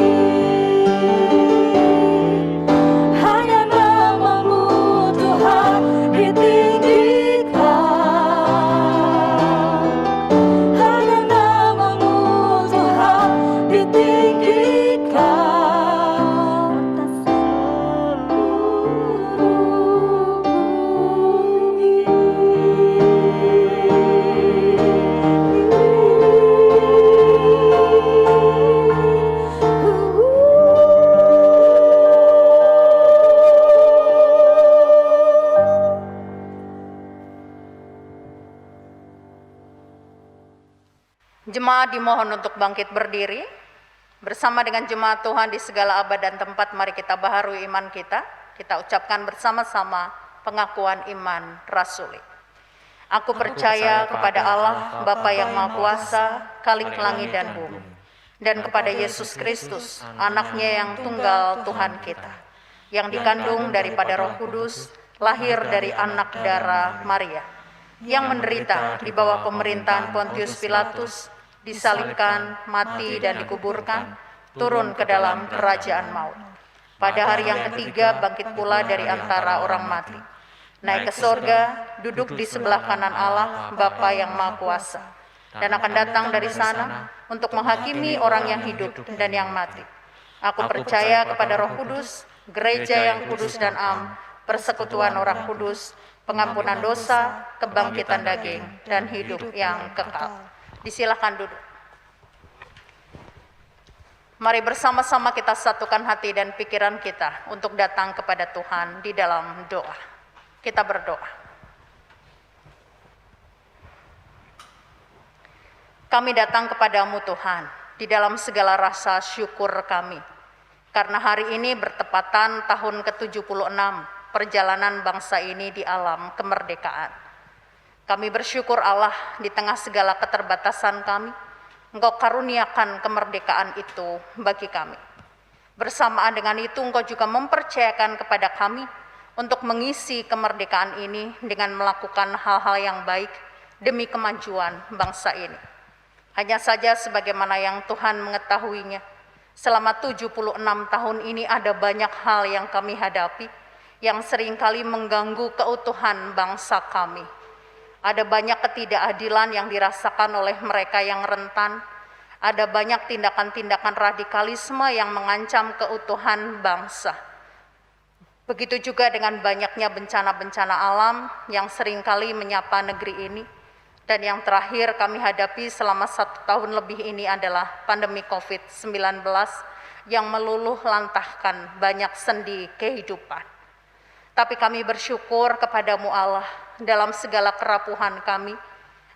Hanya namamu Tuhan ditinggikan. Hanya namamu Tuhan ditinggikan atas seluruh bumi. Jemaat dimohon untuk bangkit berdiri. Bersama dengan jemaat Tuhan di segala abad dan tempat, mari kita baharui iman kita. Kita ucapkan bersama-sama pengakuan iman rasuli. Aku percaya kepada Allah, Bapa yang Maha Kuasa, Khalik langit dan bumi, dan kepada Yesus Kristus, anaknya yang tunggal Tuhan kita, yang dikandung daripada Roh Kudus, lahir dari anak darah Maria, yang menderita di bawah pemerintahan Pontius Pilatus, disalibkan, mati dan dikuburkan, turun ke dalam kerajaan maut. Pada hari yang ketiga bangkit pula dari antara orang mati, naik ke sorga, duduk di sebelah kanan Allah, Bapa yang Maha Kuasa, dan akan datang dari sana untuk menghakimi orang yang hidup dan yang mati. Aku percaya kepada Roh Kudus, gereja yang kudus dan am, persekutuan orang kudus, pengampunan dosa, kebangkitan daging, dan hidup yang kekal. Disilakan duduk. Mari bersama-sama kita satukan hati dan pikiran kita untuk datang kepada Tuhan di dalam doa. Kita berdoa. Kami datang kepadamu Tuhan, di dalam segala rasa syukur kami. Karena hari ini bertepatan tahun ke-76 perjalanan bangsa ini di alam kemerdekaan. Kami bersyukur Allah di tengah segala keterbatasan kami, Engkau karuniakan kemerdekaan itu bagi kami. Bersamaan dengan itu Engkau juga mempercayakan kepada kami untuk mengisi kemerdekaan ini dengan melakukan hal-hal yang baik demi kemajuan bangsa ini. Hanya saja sebagaimana yang Tuhan mengetahuinya, selama 76 tahun ini ada banyak hal yang kami hadapi yang seringkali mengganggu keutuhan bangsa kami. Ada banyak ketidakadilan yang dirasakan oleh mereka yang rentan, ada banyak tindakan-tindakan radikalisme yang mengancam keutuhan bangsa. Begitu juga dengan banyaknya bencana-bencana alam yang seringkali menyapa negeri ini. Dan yang terakhir kami hadapi selama 1 tahun lebih ini adalah pandemi COVID-19 yang meluluh lantahkan banyak sendi kehidupan. Tapi kami bersyukur kepadamu Allah, dalam segala kerapuhan kami,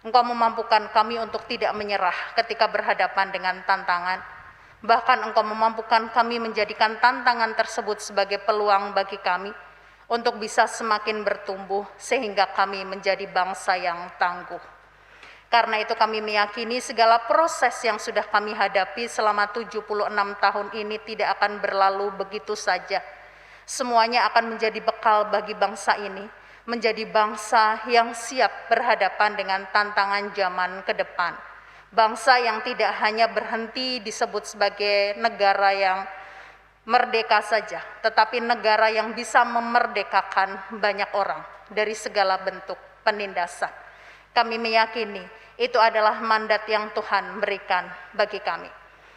Engkau memampukan kami untuk tidak menyerah ketika berhadapan dengan tantangan. Bahkan Engkau memampukan kami menjadikan tantangan tersebut sebagai peluang bagi kami untuk bisa semakin bertumbuh sehingga kami menjadi bangsa yang tangguh. Karena itu kami meyakini segala proses yang sudah kami hadapi selama 76 tahun ini tidak akan berlalu begitu saja. Semuanya akan menjadi bekal bagi bangsa ini, menjadi bangsa yang siap berhadapan dengan tantangan zaman ke depan. Bangsa yang tidak hanya berhenti disebut sebagai negara yang merdeka saja, tetapi negara yang bisa memerdekakan banyak orang dari segala bentuk penindasan. Kami meyakini itu adalah mandat yang Tuhan berikan bagi kami.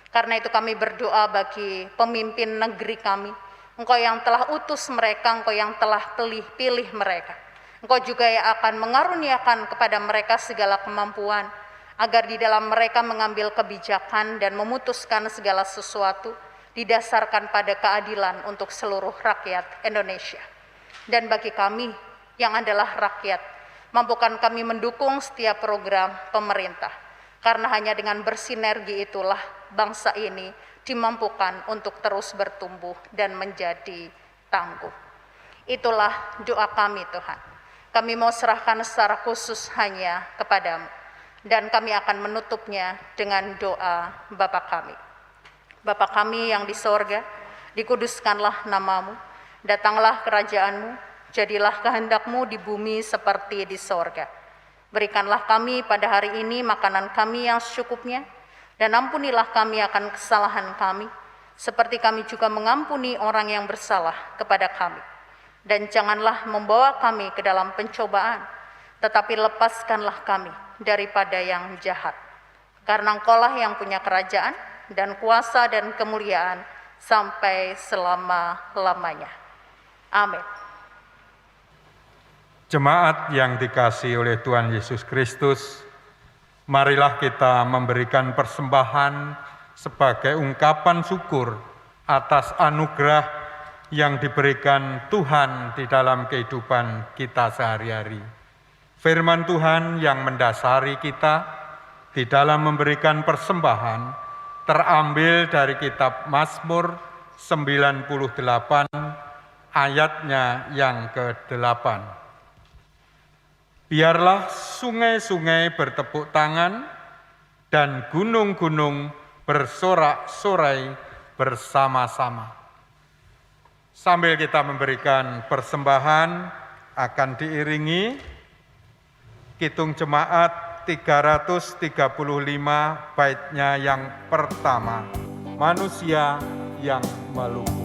Karena itu kami berdoa bagi pemimpin negeri kami. Engkau yang telah utus mereka, Engkau yang telah pilih mereka. Engkau juga yang akan mengaruniakan kepada mereka segala kemampuan, agar di dalam mereka mengambil kebijakan dan memutuskan segala sesuatu didasarkan pada keadilan untuk seluruh rakyat Indonesia. Dan bagi kami yang adalah rakyat, mampukan kami mendukung setiap program pemerintah. Karena hanya dengan bersinergi itulah bangsa ini dimampukan untuk terus bertumbuh dan menjadi tangguh. Itulah doa kami Tuhan. Kami mau serahkan secara khusus hanya kepadamu. Dan kami akan menutupnya dengan doa Bapa kami. Bapa kami yang di sorga, dikuduskanlah namamu, datanglah kerajaanmu, jadilah kehendakmu di bumi seperti di sorga. Berikanlah kami pada hari ini makanan kami yang secukupnya, dan ampunilah kami akan kesalahan kami, seperti kami juga mengampuni orang yang bersalah kepada kami. Dan janganlah membawa kami ke dalam pencobaan, tetapi lepaskanlah kami daripada yang jahat. Karena Engkaulah yang punya kerajaan dan kuasa dan kemuliaan sampai selama-lamanya. Amin. Jemaat yang dikasihi oleh Tuhan Yesus Kristus, marilah kita memberikan persembahan sebagai ungkapan syukur atas anugerah yang diberikan Tuhan di dalam kehidupan kita sehari-hari. Firman Tuhan yang mendasari kita di dalam memberikan persembahan terambil dari kitab Mazmur 98 ayatnya yang ke-8. Biarlah sungai-sungai bertepuk tangan dan gunung-gunung bersorak-sorai bersama-sama. Sambil kita memberikan persembahan, akan diiringi Kidung Jemaat 335 baitnya yang pertama, Manusia yang Melukung.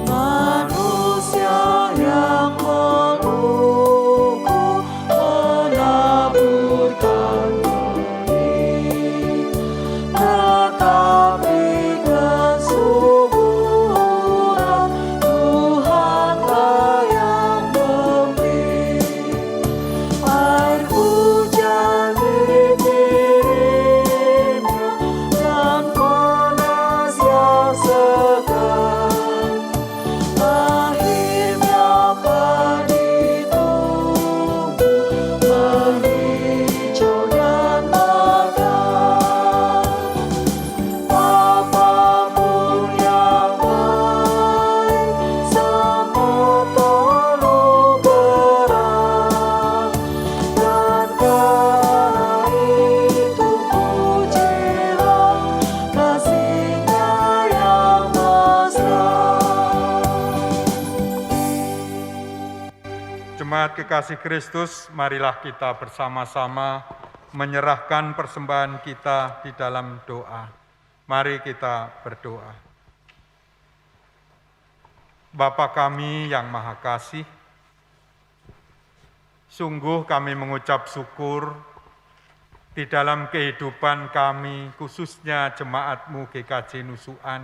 Manusia yang melukung menaburkan benih, tetapi kesuburan Tuhanlah yang memberi. Air hujan dikirimnya dan panas yang segar. Akhirnya padi tumbuh menghijau dan mekar. Apapun yang baik semua perlu gerak, dan karena itu pujilah kasih-Nya yang mesra. Jemaat kekasih Kristus, marilah kita bersama-sama menyerahkan persembahan kita di dalam doa. Mari kita berdoa. Bapa kami yang Maha Kasih, sungguh kami mengucap syukur di dalam kehidupan kami, khususnya jemaat-Mu GKJ Nusukan.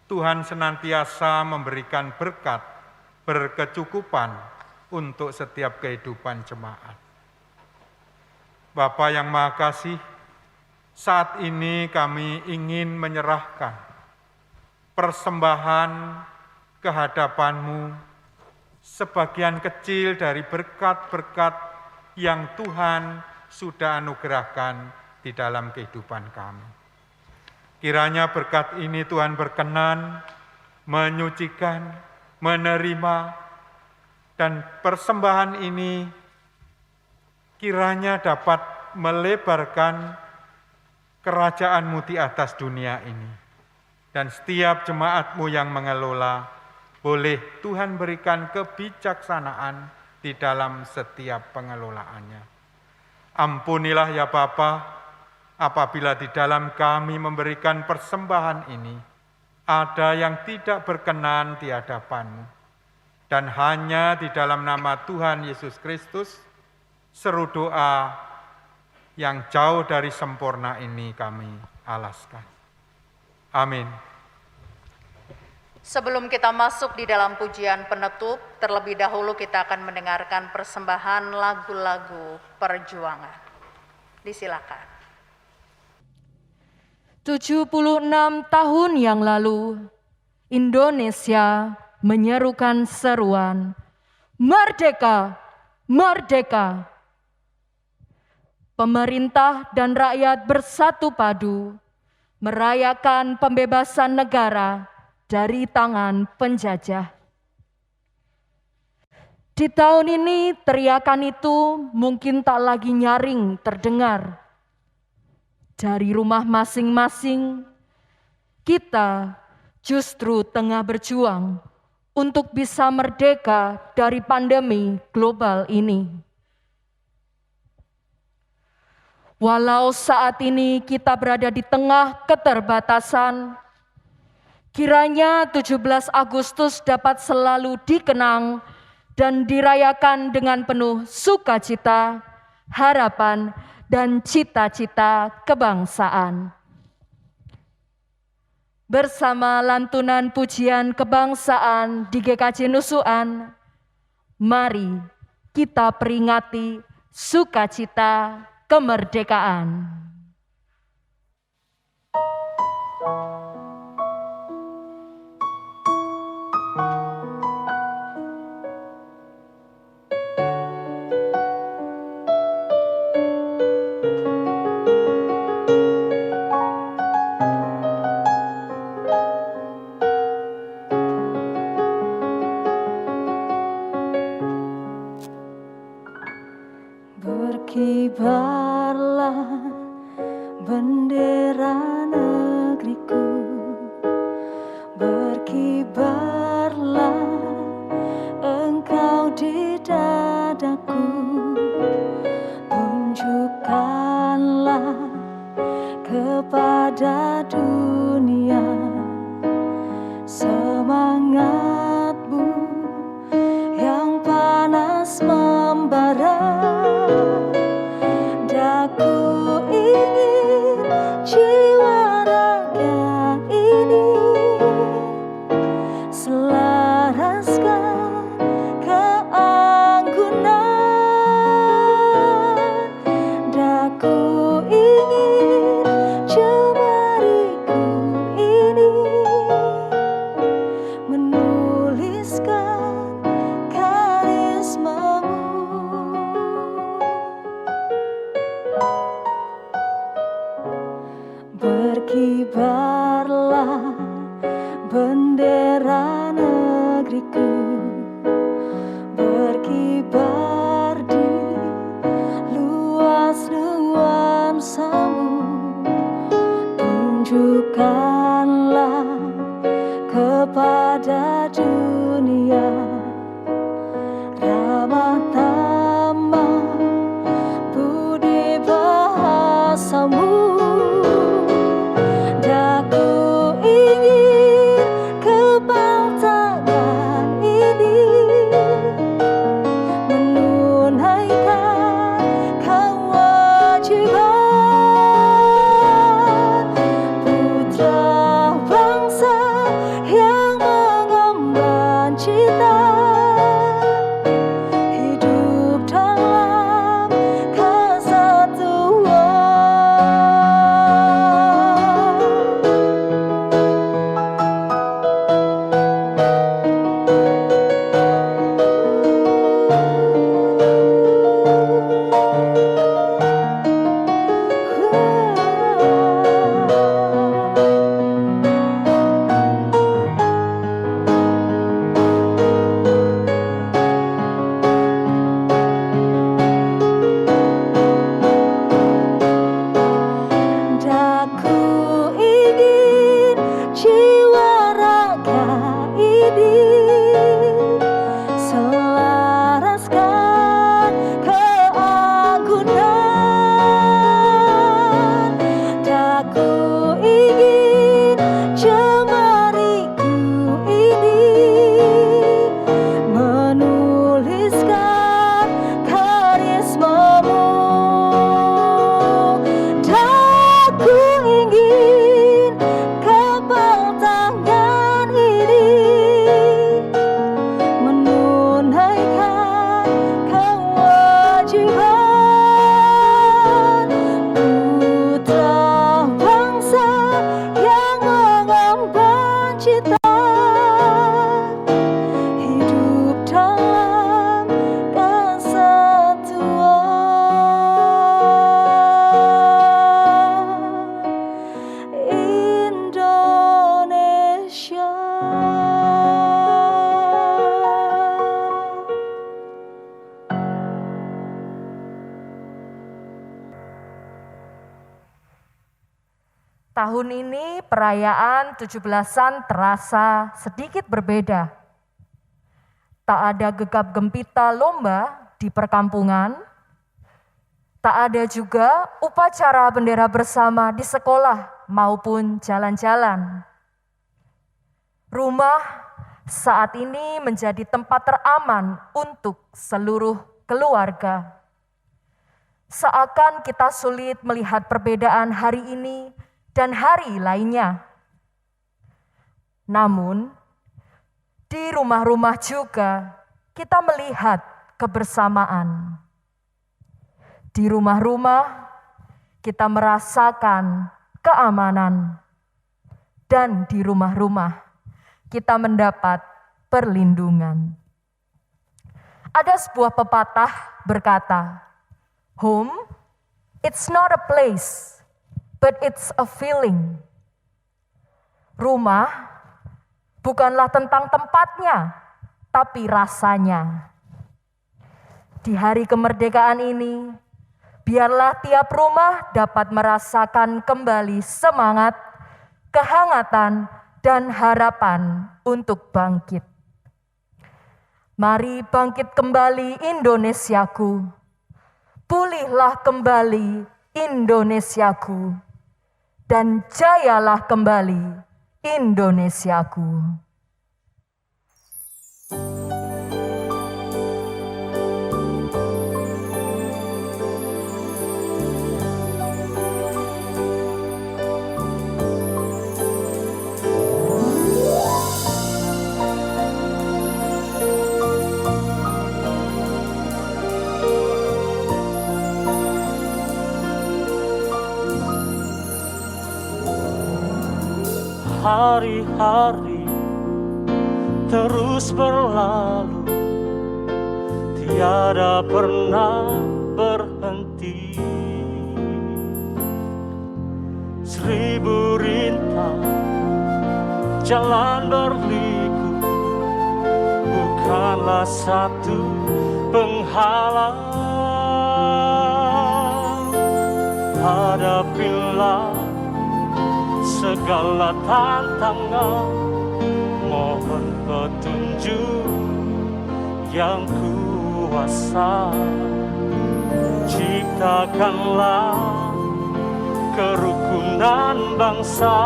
Tuhan senantiasa memberikan berkat, berkecukupan untuk setiap kehidupan jemaat. Bapa yang Maha Kasih, saat ini kami ingin menyerahkan persembahan ke hadapan-Mu, sebagian kecil dari berkat-berkat yang Tuhan sudah anugerahkan di dalam kehidupan kami. Kiranya berkat ini Tuhan berkenan menyucikan, menerima, dan persembahan ini kiranya dapat melebarkan kerajaan-Mu di atas dunia ini. Dan setiap jemaat-Mu yang mengelola, boleh Tuhan berikan kebijaksanaan di dalam setiap pengelolaannya. Ampunilah ya Bapa, apabila di dalam kami memberikan persembahan ini, ada yang tidak berkenan di hadapan-Mu. Dan hanya di dalam nama Tuhan Yesus Kristus, seru doa yang jauh dari sempurna ini kami alaskan. Amin. Sebelum kita masuk di dalam pujian penutup, terlebih dahulu kita akan mendengarkan persembahan lagu-lagu perjuangan. Disilakan. 76 tahun yang lalu, Indonesia menyerukan seruan, "Merdeka, merdeka!" Pemerintah dan rakyat bersatu padu merayakan pembebasan negara dari tangan penjajah. Di tahun ini teriakan itu mungkin tak lagi nyaring terdengar. Dari rumah masing-masing, kita justru tengah berjuang untuk bisa merdeka dari pandemi global ini. Walau saat ini kita berada di tengah keterbatasan, kiranya 17 Agustus dapat selalu dikenang dan dirayakan dengan penuh sukacita, harapan, dan cita-cita kebangsaan. Bersama lantunan pujian kebangsaan di GKJ Nusukan, mari kita peringati sukacita kemerdekaan. Berkibarlah bendera negeriku, berkibarlah engkau di dadaku, tunjukkanlah kepada dunia semangatmu yang panas membara. Daku ingin jiwa raga ini selaraskan keanggunan. Daku ingin jemariku ini menuliskan karismamu. Berkibarlah bendera negeriku, berkibar di luas nuansamu, tunjukkanlah kepada dunia ramah tamah budi bahasamu. Daku ingin kebal tangan ini menunaikan kewajiban putra bangsa yang mengemban cita hidup dalam kesatuan. Daku ingin jiwa raga ini selaraskan keanggunan. Daku ingin jemariku ini menuliskan karismamu. Daku ingin kebal tangan ini menunaikan kewajiban putra bangsa yang mengemban cita hidup dalam kesatuan Indonesia. Tahun ini perayaan 17-an terasa sedikit berbeda. Tak ada gegap gempita lomba di perkampungan, tak ada juga upacara bendera bersama di sekolah maupun jalan-jalan. Rumah saat ini menjadi tempat teraman untuk seluruh keluarga. Seakan kita sulit melihat perbedaan hari ini dan hari lainnya. Namun, di rumah-rumah juga kita melihat kebersamaan. Di rumah-rumah kita merasakan keamanan. dan di rumah-rumah kita mendapat perlindungan. Ada sebuah pepatah berkata, "Home, it's not a place, but it's a feeling." Rumah bukanlah tentang tempatnya, tapi rasanya. Di hari kemerdekaan ini, biarlah tiap rumah dapat merasakan kembali semangat, kehangatan, dan harapan untuk bangkit. Mari bangkit kembali Indonesiaku, pulihlah kembali Indonesiaku, dan jayalah kembali Indonesiaku. Hari-hari terus berlalu, tiada pernah berhenti. Seribu rintang jalan berliku, bukanlah satu penghalang. Hadapilah segala tantangan, mohon petunjuk yang kuasa. Ciptakanlah kerukunan bangsa,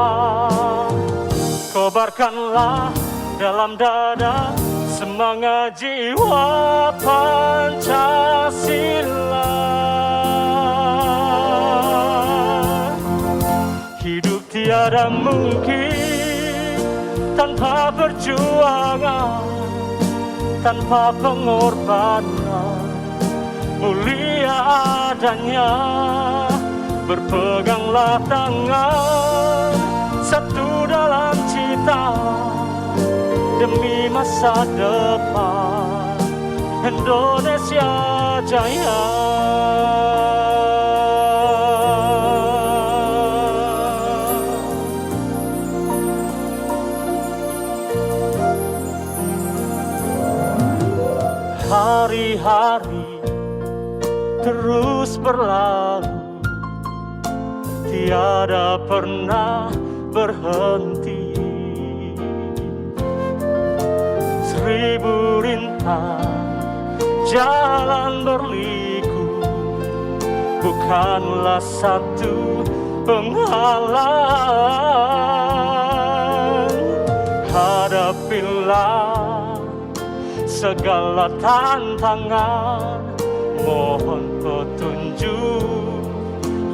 kobarkanlah dalam dada semangat jiwa Pancasila. Hidup tiada mungkin tanpa perjuangan, tanpa pengorbanan, mulia adanya. Berpeganglah tangan, satu dalam cita, demi masa depan Indonesia jaya. Hari-hari terus berlalu, tiada pernah berhenti. Seribu rintang jalan berliku, bukanlah satu penghalang. Hadapilah segala tantangan, mohon petunjuk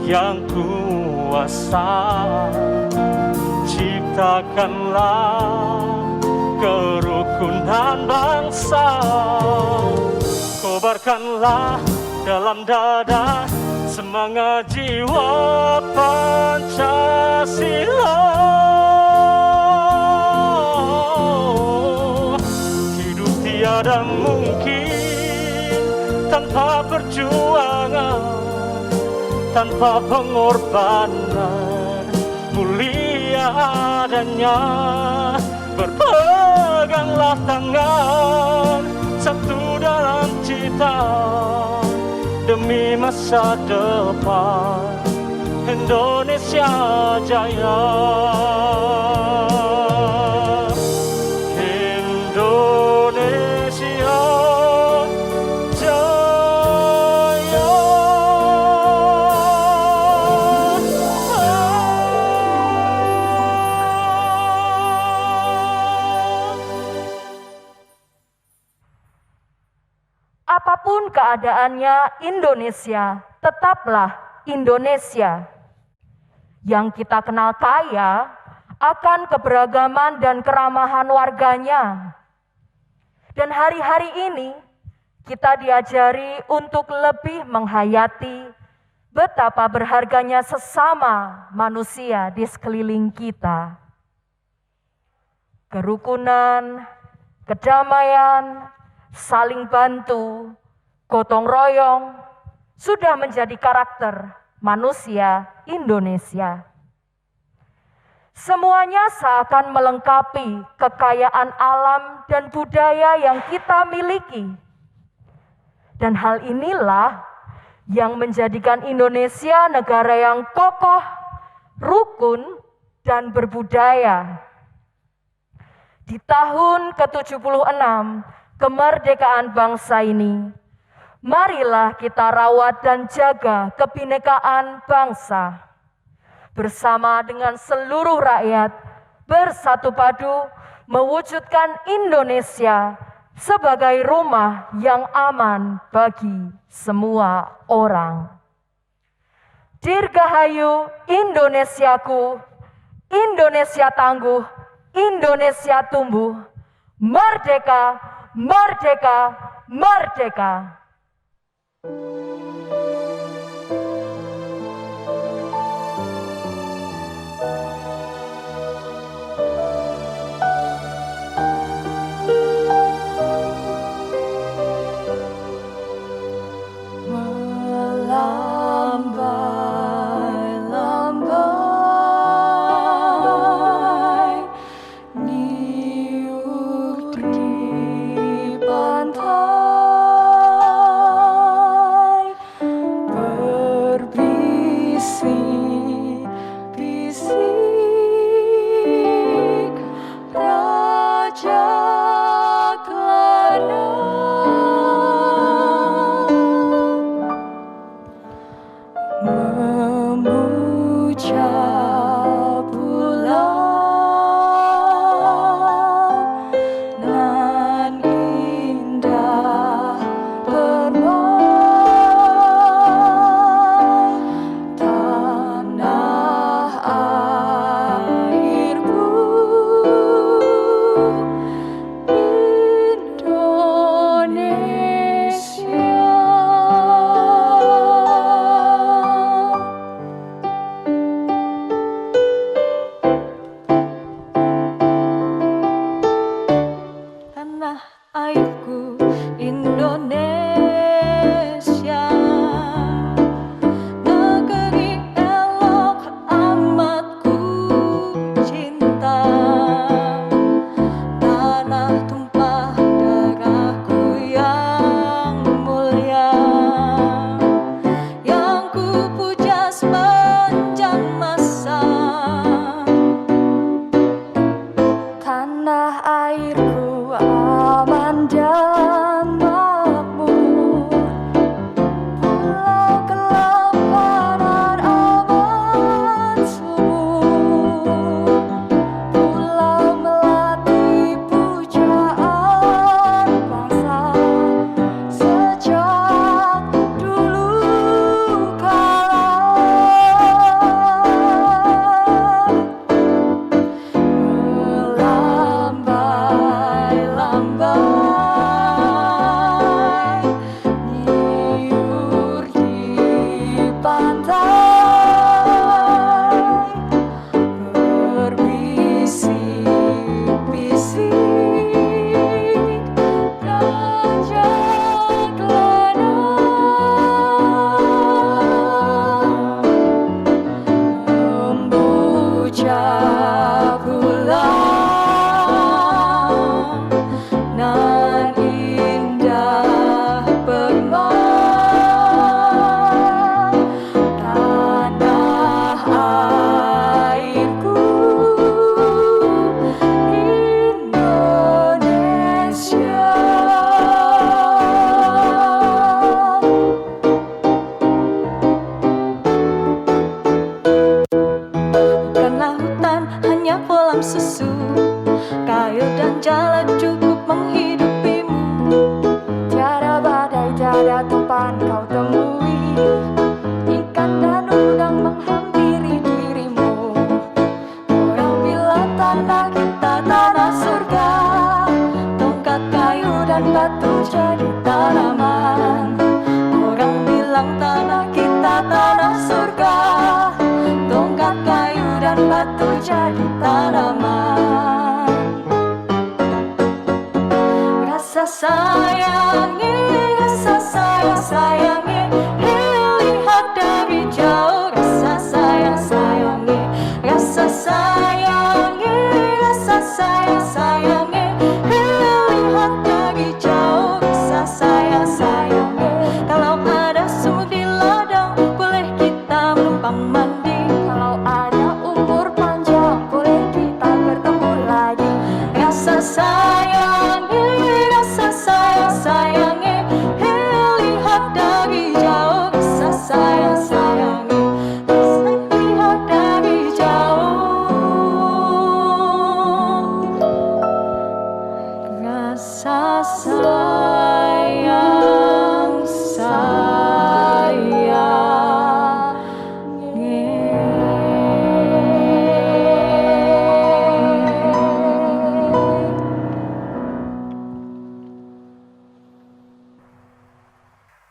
yang kuasa. Ciptakanlah kerukunan bangsa, kobarkanlah dalam dada semangat jiwa Pancasila. Hidup tiada mungkin tanpa perjuangan, tanpa pengorbanan, mulia adanya. Berpeganglah tangan, satu dalam cita, demi masa depan Indonesia jaya. Indonesia jaya. Apapun keadaannya, Indonesia tetaplah Indonesia. Yang kita kenal kaya akan keberagaman dan keramahan warganya. Dan hari-hari ini kita diajari untuk lebih menghayati betapa berharganya sesama manusia di sekeliling kita. kerukunan, kedamaian, saling bantu, gotong royong sudah menjadi karakter manusia Indonesia. Semuanya seakan melengkapi kekayaan alam dan budaya yang kita miliki. Dan hal inilah yang menjadikan Indonesia negara yang kokoh, rukun, dan berbudaya. Di tahun ke-76 kemerdekaan bangsa ini, marilah kita rawat dan jaga kebinekaan bangsa. Bersama dengan seluruh rakyat, bersatu padu mewujudkan Indonesia sebagai rumah yang aman bagi semua orang. Dirgahayu Indonesiaku, Indonesia tangguh, Indonesia tumbuh, merdeka, merdeka, merdeka. Melambai-lambai niur di pantai, berbisik-bisik Raja Kelana. Memuja pulau nan indah permai, tanah airku Indonesia, negeri elok amat ku cinta, tanah tumpah darahku yang mulia, yang ku puja sepanjang masa. Tanah airku aman dan makmur, pulau kelaparan amat subur, pulau melati pujaan bangsa sejak dulu kala. Melambai-lambai niur di pantai, berbisik-bisik Raja Kelana. Membuja pulau nan indah permai, tanah airku Indonesia. Bukanlah hutan hanya kolam susu, kayu dan jala cukup menghidupimu. Tiada badai, tiada topan kau temui, ikan dan udang menghampiri dirimu. Orang bilang tanah kita tanah surga, tongkat kayu dan batu jadi tanaman. Orang bilang tanah kita tanah surga, tongkat kayu dan batu jadi tanaman. numpang mandi. Kalau ada umur panjang boleh kita bertemu lagi. Rasa sayangi, sayangi, lihat dari jauh. Rasa sayangi, lihat dari jauh. Rasa sayang,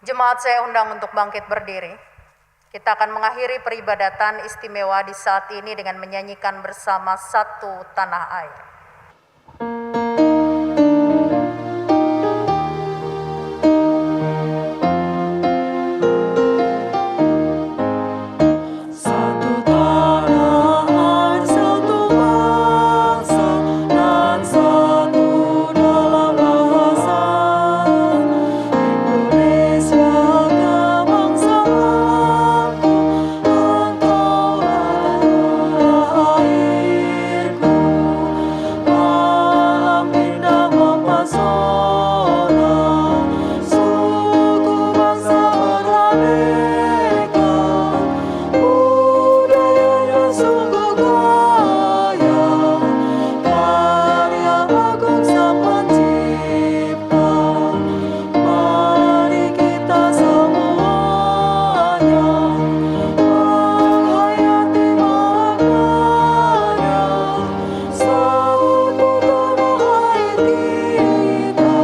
Jemaat saya undang untuk bangkit berdiri. Kita akan mengakhiri peribadatan istimewa di saat ini dengan menyanyikan bersama Satu Tanah Air. Satu tanah air, satu bangsa, dan satu dalam bahasa. Indonesia kebangsaanku, engkaulah tanah airku. Alam indah mempesona, suku bangsa beraneka. Budayanya sungguh kaya, karya agung Sang Pencipta. Mari kita semuanya menghayati maknanya. Satu tanah air kita,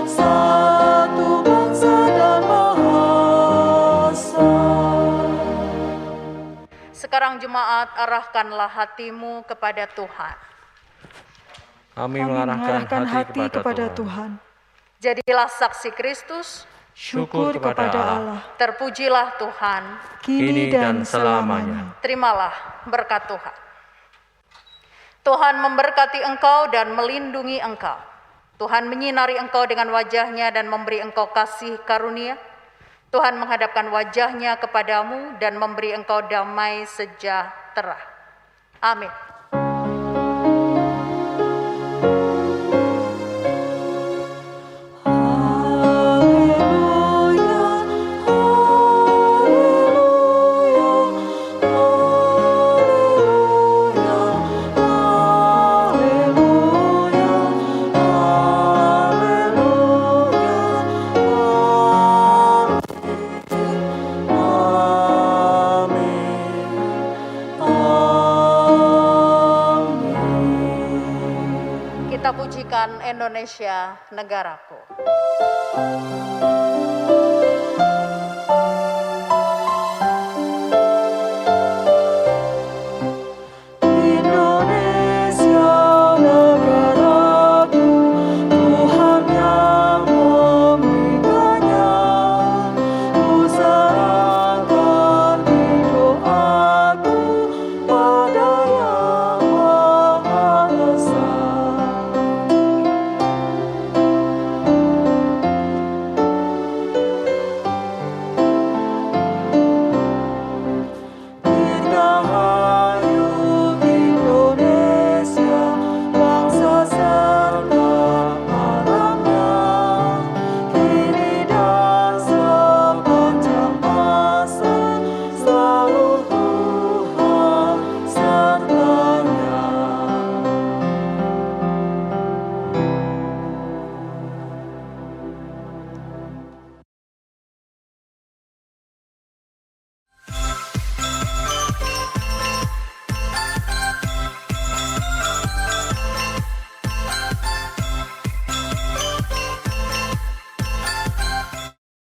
satu bangsa dan bahasa. Sekarang jemaat, arahkanlah hatimu kepada Tuhan. Kami Kami mengarahkan hati kepada Tuhan. Jadilah saksi Kristus, Syukur kepada Allah, terpujilah Tuhan. kini dan selamanya. Terimalah berkat Tuhan. Tuhan memberkati engkau dan melindungi engkau. Tuhan menyinari engkau dengan wajah-Nya dan memberi engkau kasih karunia. Tuhan menghadapkan wajah-Nya kepadamu dan memberi engkau damai sejahtera. Amin. Kita pujikan Indonesia negaraku.